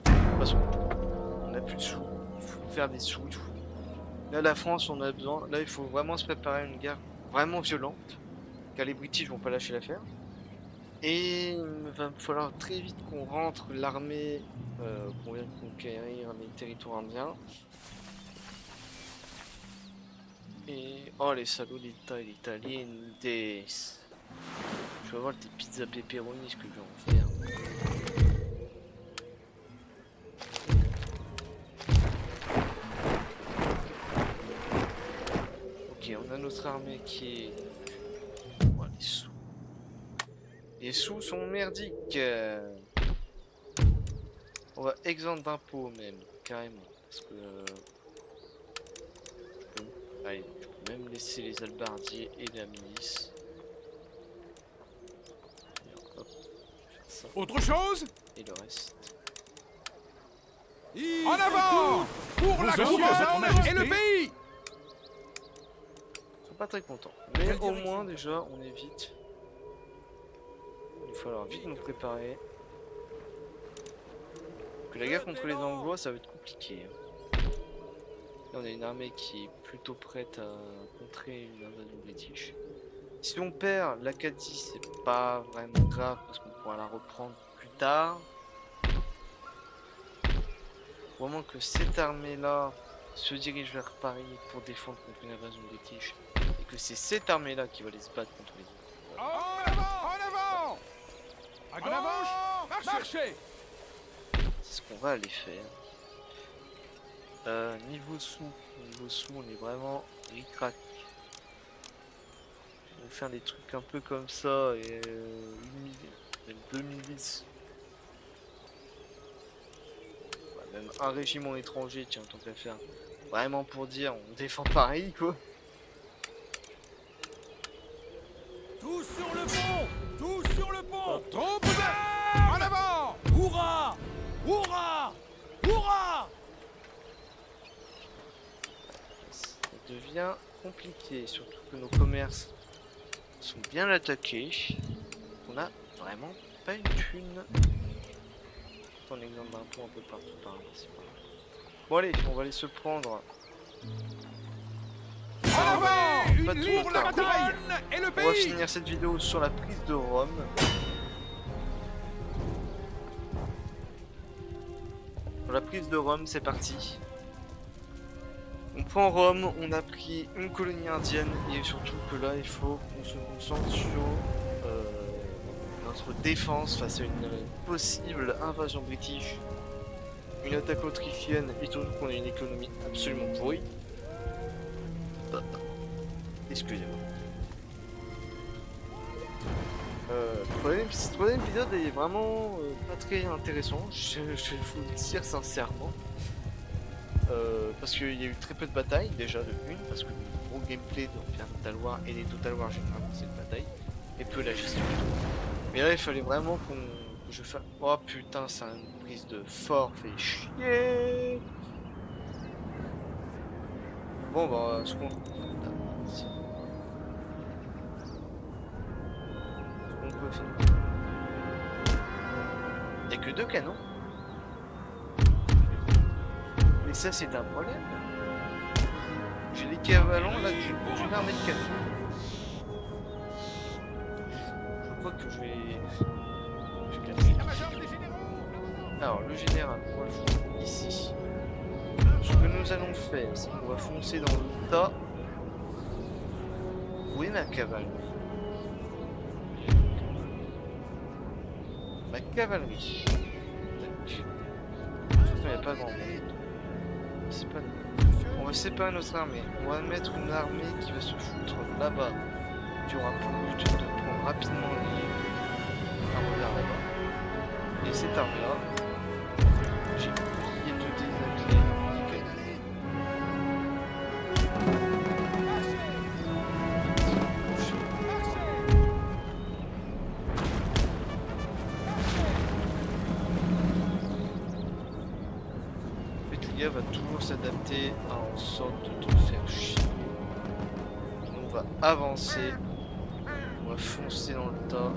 De toute façon, on n'a plus de sous. Il faut faire des sous. Là, la France, on a besoin. Là, il faut vraiment se préparer à une guerre vraiment violente. Car les British vont pas lâcher l'affaire. Et il va falloir très vite qu'on rentre l'armée qu'on vient de conquérir les territoires indiens. Et oh les salauds d'Italie, des... Je vais voir tes pizzas pepperoni, ce que je vais en faire. Ok, on a notre armée qui est... Oh, les sous. Les sous sont merdiques. On va exempt d'impôts même, carrément. Parce que... Allez, je peux même laisser les albardiers et la milice. Et hop, ça. Autre chose? Et le reste. En avant! Pour la couronne et le pays! Ils sont pas très contents. Mais au moins déjà on évite. Il va falloir vite nous préparer. Que la guerre contre les Anglois ça va être compliqué. Là on a une armée qui est plutôt prête à contrer une invasion british. Si on perd l'Acadie c'est pas vraiment grave parce qu'on pourra la reprendre plus tard. Vraiment que cette armée là se dirige vers Paris pour défendre contre une invasion british et que c'est cette armée là qui va les se battre contre les autres. En avant! En avant! À gauche! Marchez! C'est ce qu'on va aller faire. Niveau sous, on est vraiment ric-rac. On va faire des trucs un peu comme ça et même 2 milices. Même un régiment étranger, tiens, tant qu'à faire. Vraiment pour dire, on défend Paris, quoi. Tous sur le pont! Tous sur le pont! Trop d'armes! En avant! Hurrah! Hurrah! Hurrah! Ça devient compliqué, surtout que nos commerces sont bien attaqués. On a vraiment pas une thune. Un exemple d'un pont un peu partout par là, c'est pas grave. Bon allez, on va aller se prendre. En avant! Pas Une tout ligne le pour la temps. bataille! Et le On va pays! finir cette vidéo sur la prise de Rome. Pour la prise de Rome, c'est parti. On prend Rome, on a pris une colonie indienne et surtout que là il faut qu'on se concentre sur notre défense face à une possible invasion british, une attaque autrichienne et surtout qu'on a une économie absolument pourrie. Excusez-moi. Ce troisième épisode est vraiment pas très intéressant, je vais vous le dire sincèrement. Parce qu'il y a eu très peu de batailles déjà de une, parce que le gros gameplay de Empire Total War et des Total War généralement c'est une bataille, et peu la gestion. Mais là il fallait vraiment que je fasse... Oh putain, c'est une prise de fort, fait chier. Bon bah ce qu'on peut faire. Il n'y a que 2 canons. Mais ça c'est un problème. J'ai l'équivalent là d'une armée de canons. Je crois que je vais casser. Alors le général, on va le foutre ici. Ce que nous allons faire, c'est qu'on va foncer dans le tas. Où est ma cavalerie? Ma cavalerie. Tac. Il n'y a pas grand monde. On va séparer notre armée. On va mettre une armée qui va se foutre là-bas. Qui aura pour but de prendre rapidement les armes là-bas. Et cette arme-là, j'ai oublié de déshabiller. Pétulia va toujours s'adapter à en sorte de te faire chier. On va avancer. On va foncer dans le tas.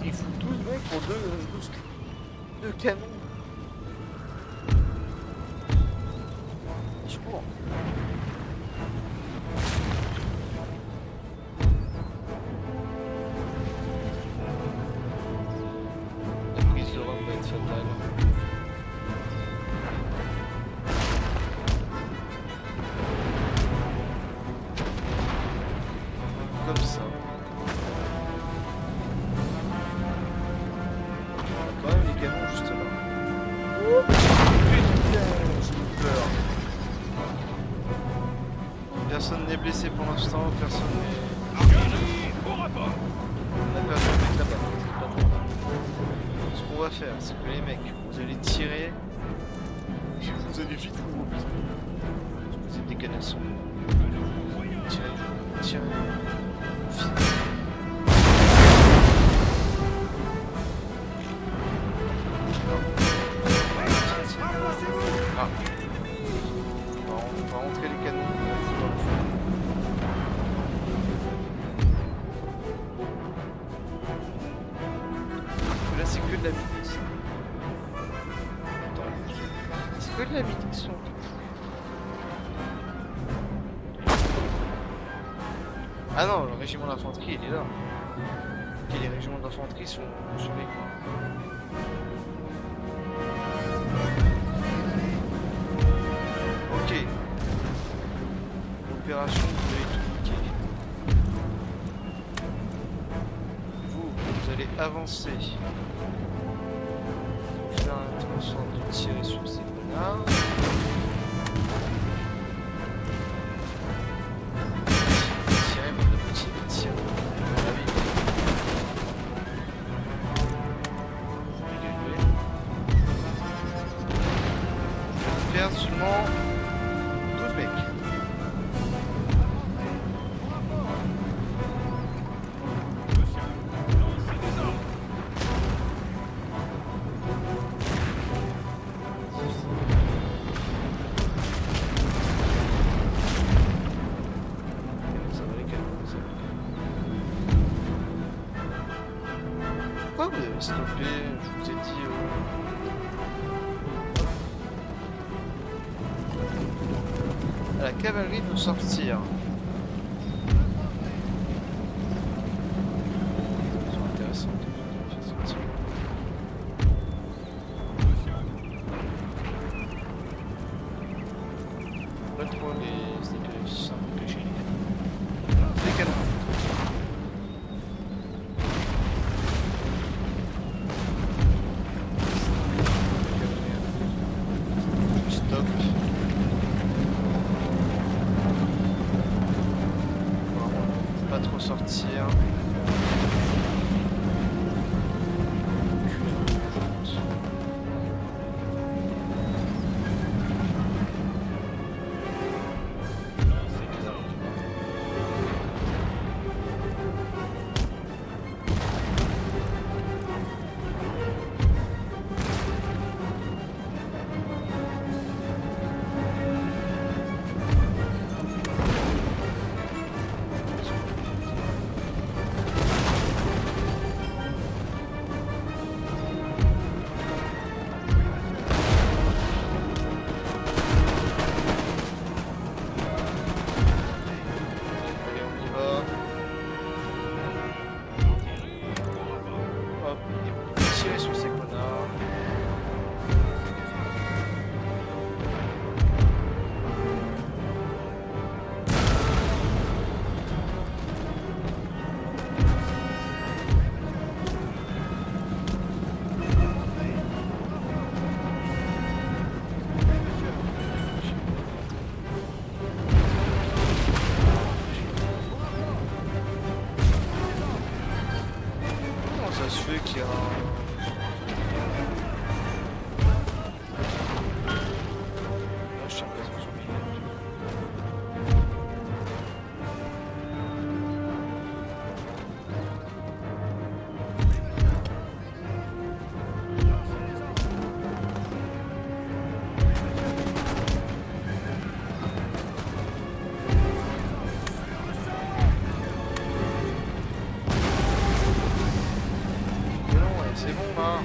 Il faut 12 mecs pour 2 canons. Je cours. La prise de Rome va être fatale. Comme ça. Juste là. Oh, putain, j'ai peur. Personne n'est blessé pour l'instant, personne n'est... On a perdu un mec là-bas. Ce qu'on va faire, c'est que les mecs, vous allez tirer et vous allez vite vous replier. Parce que vous êtes des canassons. Tirez. On va rentrer les canons dans le feu. Là c'est que de la vitesse. Attends, c'est que de la vitesse. Ah non, le régiment d'infanterie il est là. Ok, les régiments d'infanterie sont sur les coins. Ok. L'opération, vous avez tout niqué. Vous allez avancer. Faire un sorte de tirer sur ces connards. Tirer, mais de petit, tirer. Perdre seulement 12 mecs. Ça va les calmer, ça va les calmer. Pourquoi vous avez stoppé? Je vous ai dit... à la cavalerie de sortir. C'est intéressant de faire sortir. Pas trop les simples clichés. C'est canon. Stop. Vraiment, pas trop sortir. Allez, on y va. Hop, et on peut tirer sur ces connards. Comment ça se fait qu'il y a un... Ah, je tiens pas sur son pied. Mais non, ouais, c'est bon là.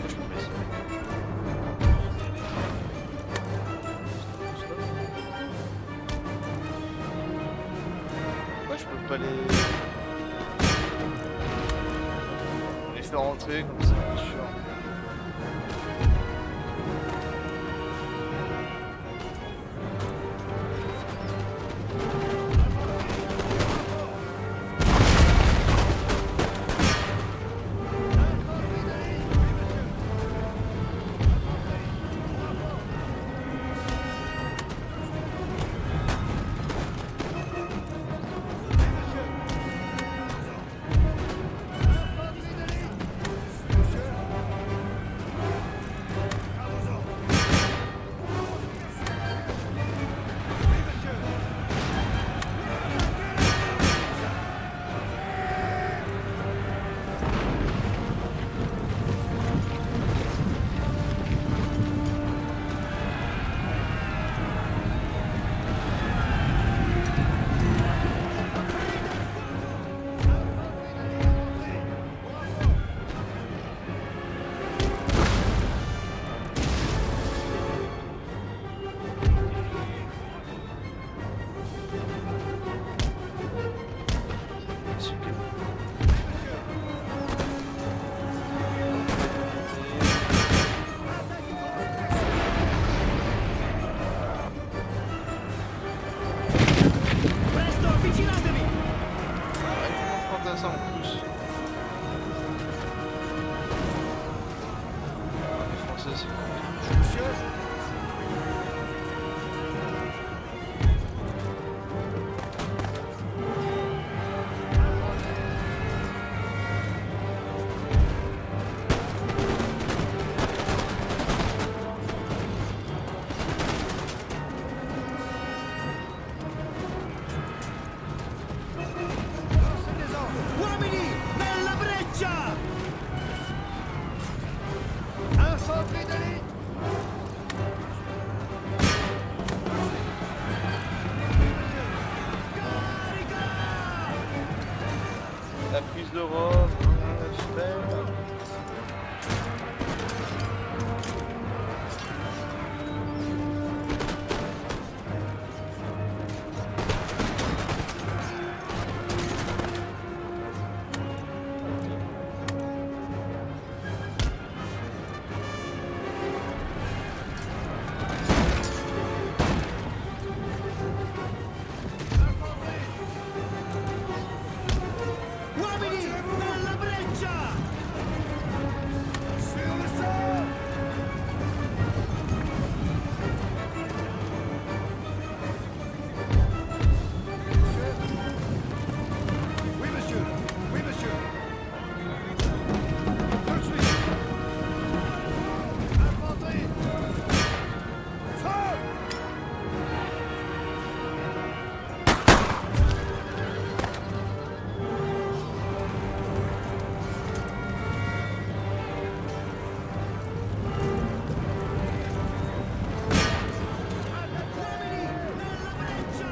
Je peux baisser. Pourquoi je peux pas les faire rentrer comme ça, bien sûr. Presto, avvicinatevi! Prends ça en plus. Les Français, c'est compliqué. Uomini, nella breccia! La prise de robe. faire. Uomini, nella breccia! Sur le sol! Oui, monsieur. Oui, monsieur. Tout de suite. Infanterie! Feu! Uomini, nella breccia!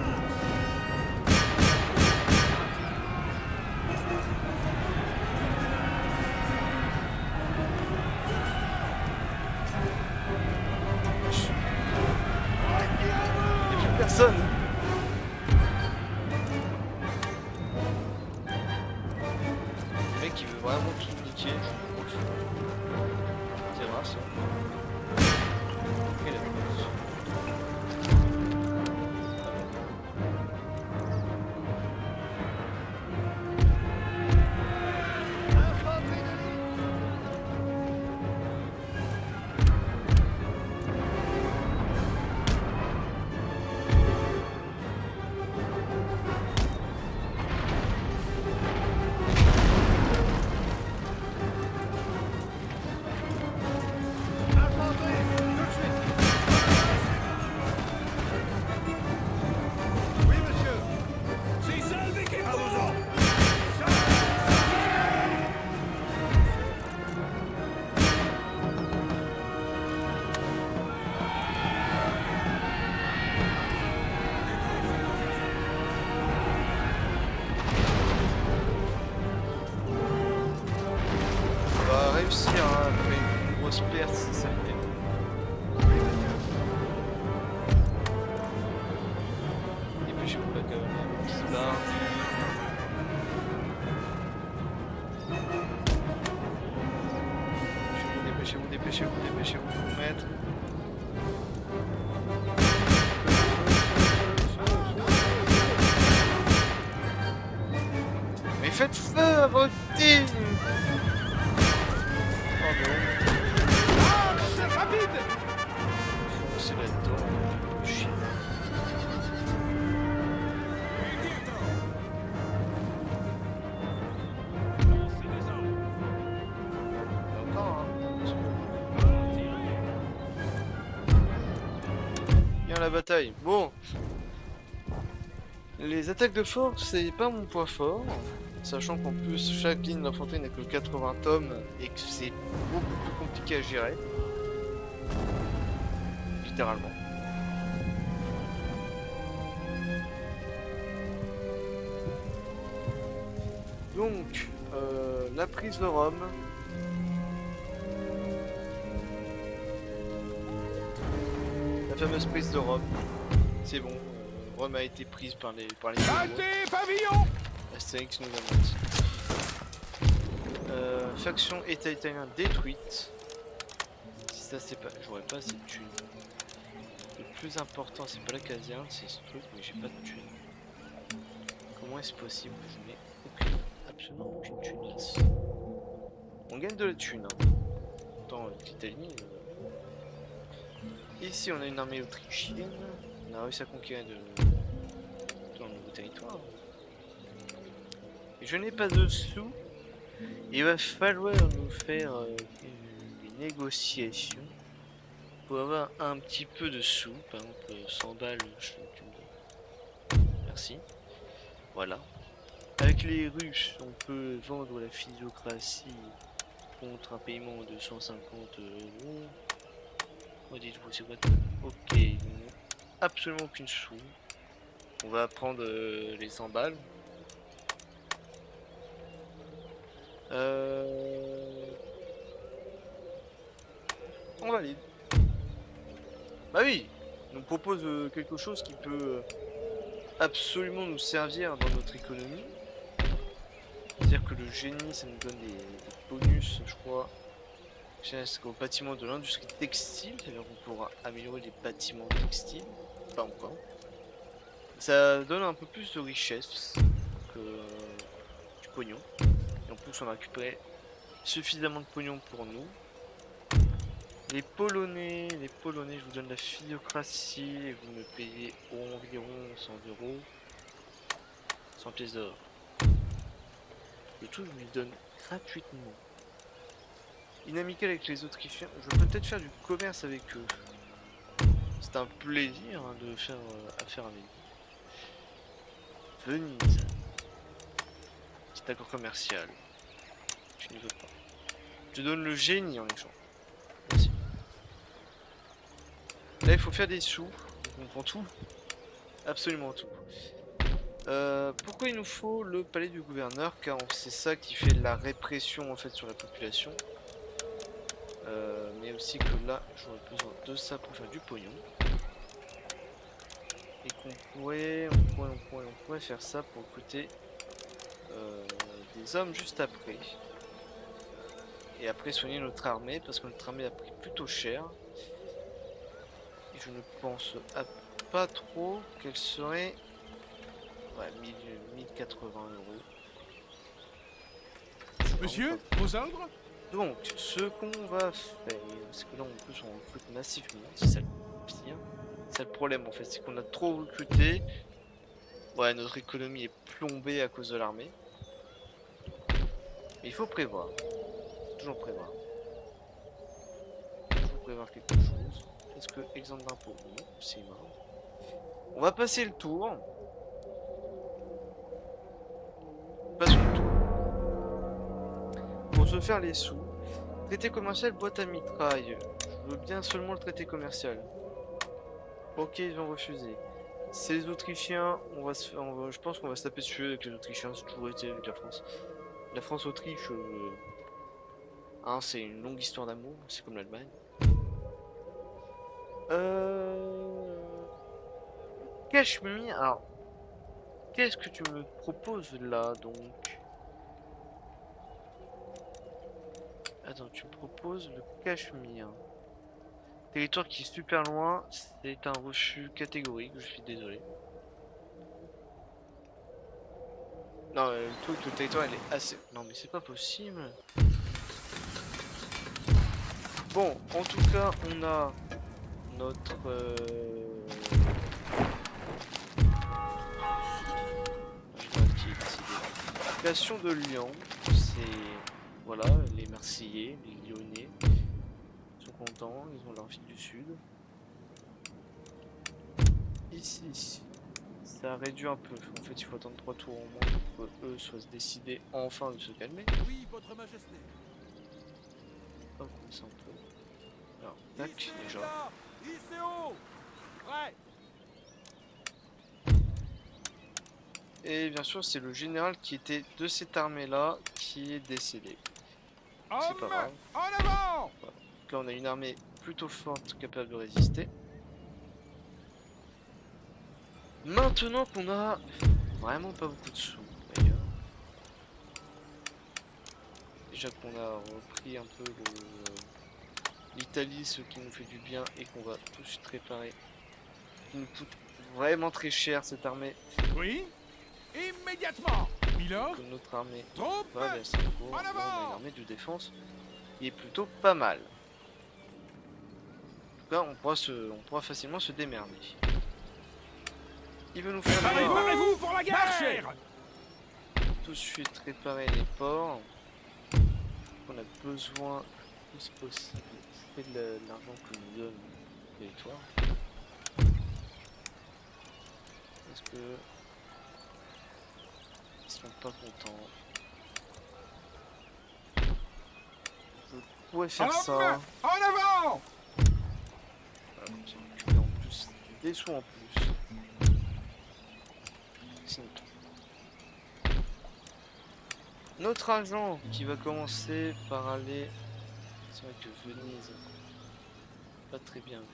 Il n'y a plus personne. Le mec il veut vraiment tout niquer. C'est rare ça. Et la défense. Infanterie de ligne! Infanterie! Tout de suite! Oui, monsieur! Si salve equipo! À vos ordres! On va réussir hein, après une grosse perte si ça le fait. Oui, monsieur! Dépêchez-vous là quand même. Qui se barre. Dépêchez-vous, dépêchez-vous, dépêchez-vous de vous mettre. Mais faites feu à votre team! Pardon, Marche rapide! c'est là-dedans. Chier. Encore, hein. Bien la bataille. Bon. Les attaques de force, c'est pas mon point fort. Sachant qu'en plus, chaque ligne d'infanterie n'a que 80 tomes et que c'est beaucoup plus compliqué à gérer. Littéralement. Donc, la prise de Rome. La fameuse prise de Rome. C'est bon, Rome a été prise par les Gaulois. Battez pavillon! Astérix nous annonce. Faction État italien détruite. Si ça c'est pas... J'aurais pas assez de thunes. Le plus important c'est pas la caserne, c'est ce truc, mais j'ai pas de thunes. Comment est-ce possible? Je n'ai aucune, absolument aucune thune là-dessus. On gagne de la thune. Hein. Pourtant l'Italie... Ici on a une armée autrichienne. On a réussi à conquérir dans le nouveau territoire. Je n'ai pas de sous. Il va falloir nous faire des négociations pour avoir un petit peu de sous. Par exemple 100 balles. Merci. Voilà. Avec les Russes, on peut vendre la physiocratie contre un paiement de 150 euros. Oh, dites-vous, c'est quoi? Ok, ils n'ont absolument aucune sous. On va prendre les 100 balles. On valide. Bah oui, il nous propose quelque chose qui peut absolument nous servir dans notre économie. C'est-à-dire que le génie, ça nous donne des bonus, je crois, au bâtiment de l'industrie textile, c'est-à-dire qu'on pourra améliorer les bâtiments textiles, pas encore. Ça donne un peu plus de richesse que du pognon. Et en plus, on a récupéré suffisamment de pognon pour nous. Les Polonais, je vous donne la phiocratie et vous me payez environ 100 euros, 100 pièces d'or. Le tout, je vous le donne gratuitement. Inamical avec les Autrichiens, je vais peut-être faire du commerce avec eux. C'est un plaisir hein, de faire affaire avec eux. Venise. Petit accord commercial. Tu ne veux pas. Je te donne le génie en échange. Merci. Là, il faut faire des sous. Donc on prend tout. Absolument tout. Pourquoi il nous faut le palais du gouverneur? Car c'est ça qui fait la répression en fait sur la population. Mais aussi que là, j'aurais besoin de ça pour faire du pognon. Et qu'on pourrait faire ça pour le côté des hommes juste après. Et après soigner notre armée, parce que notre armée a pris plutôt cher. Et je ne pense pas trop qu'elle serait... Ouais, 1080 euros. Monsieur, vos ordres? Donc, ce qu'on va faire, c'est que là en plus on recrute massivement, c'est ça le pire. C'est le problème en fait, c'est qu'on a trop recruté. Ouais, notre économie est plombée à cause de l'armée. Mais il faut prévoir. Toujours prévoir. Toujours prévoir quelque chose. Est-ce que exemple d'impôt? Non, c'est mort. On va passer le tour. Passons le tour. Pour se faire les sous. Traité commercial, boîte à mitraille. Je veux bien seulement le traité commercial. Ok, ils ont refusé. C'est les Autrichiens, je pense qu'on va se taper dessus avec les Autrichiens, c'est toujours été avec la France. La France-Autriche, hein, c'est une longue histoire d'amour, c'est comme l'Allemagne. Cachemire, alors, qu'est-ce que tu me proposes là donc? Attends, tu me proposes le Cachemire. Territoire qui est super loin, c'est un refus catégorique, je suis désolé. Non, le territoire il est assez... Non mais c'est pas possible. Bon, en tout cas, on a notre... Création de Lyon, c'est... Voilà, les Marseillais, les Lyonnais sont contents, ils ont leur ville du Sud. Ici, ça réduit un peu. En fait, il faut attendre 3 tours au moins pour que eux soient décidés enfin de se calmer. Oui, votre majesté. Hop, ça un peu. Alors, tac, Ici, déjà. là, ici haut. Prêt. Et bien sûr, c'est le général qui était de cette armée-là qui est décédé. C'est pas Hommes, grave. en avant. Voilà. Donc là, on a une armée plutôt forte, capable de résister. Maintenant qu'on a vraiment pas beaucoup de sous, d'ailleurs. Déjà qu'on a repris un peu l'Italie, ce qui nous fait du bien et qu'on va tout de suite réparer. Qui nous coûte vraiment très cher cette armée. Oui. Immédiatement. Milord. Que notre armée Troupes. va vers Singapour. En Là, on a avant. une armée de défense qui est plutôt pas mal. En tout cas, on pourra facilement se démerder. Il veut nous faire Préparez-vous pour la guerre. Marchez. tout de suite réparer les ports. On a besoin le plus possible. C'est de l'argent que nous donne le territoire. Est-ce que ils sont pas contents? Je pourrais faire ça. Hommes, en avant. Voilà, comme ça, on récupère en plus des sous en plus. C'est notre agent qui va commencer par aller. C'est vrai que Venise, pas très bien vu.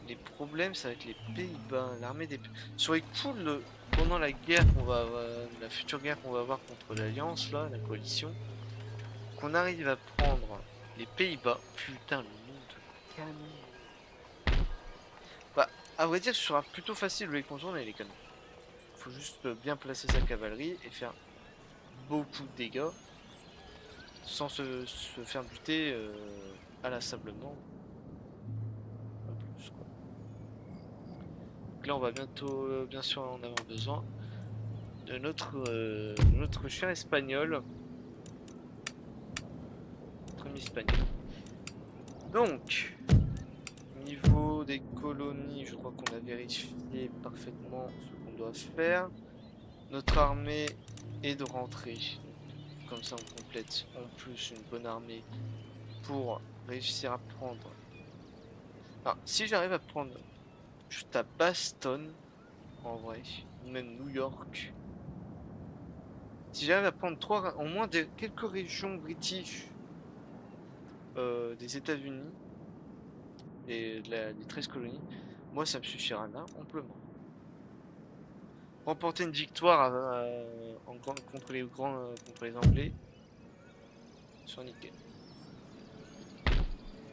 Les problèmes, ça va être les Pays-Bas, l'armée des... Sur les poules, pendant la guerre qu'on va avoir, la future guerre qu'on va avoir contre l'Alliance, là, la coalition, qu'on arrive à prendre les Pays-Bas, putain, le nom de canon. Bah, à vrai dire, ce sera plutôt facile de les contourner, les canons. Faut juste bien placer sa cavalerie et faire beaucoup de dégâts sans se faire buter inlassablement. En plus, quoi. Donc là, on va bientôt, bien sûr, en avoir besoin de notre chien espagnol. Notre ami espagnol. Donc, niveau des colonies, je crois qu'on a vérifié parfaitement ce qu'on doit faire. Notre armée est de rentrée. Comme ça, on complète en plus une bonne armée pour réussir à prendre. Alors, si j'arrive à prendre juste à Baston, en vrai, ou même New York, si j'arrive à prendre au moins quelques régions british des États-Unis et les 13 colonies, moi ça me suffira là amplement. Remporter une victoire contre les Anglais, sur nickel.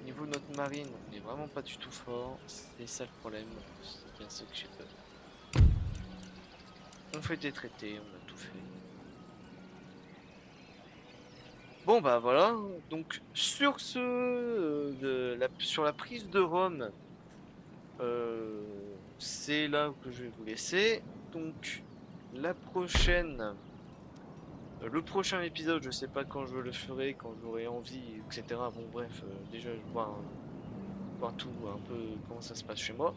Niveau de notre marine, on n'est vraiment pas du tout fort. C'est ça le problème. C'est bien ça que j'ai peur. On fait des traités, on a tout fait. Bon bah voilà. Donc sur sur la prise de Rome, c'est là que je vais vous laisser. Donc la prochaine, le prochain épisode, je sais pas quand je le ferai, quand j'aurai envie, etc. Bon bref, déjà je vois tout un peu comment ça se passe chez moi.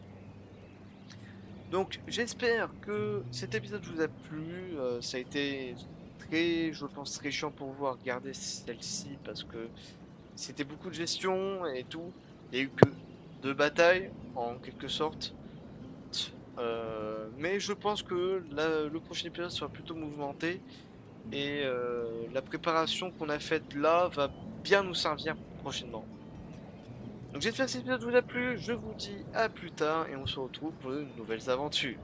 Donc j'espère que cet épisode vous a plu. Ça a été très, je pense, très chiant pour vous à regarder celle-ci parce que c'était beaucoup de gestion et tout. Il n'y a eu que 2 batailles en quelque sorte. Mais je pense que le prochain épisode sera plutôt mouvementé et la préparation qu'on a faite là va bien nous servir prochainement. Donc j'espère que cet épisode vous a plu, je vous dis à plus tard et on se retrouve pour de nouvelles aventures.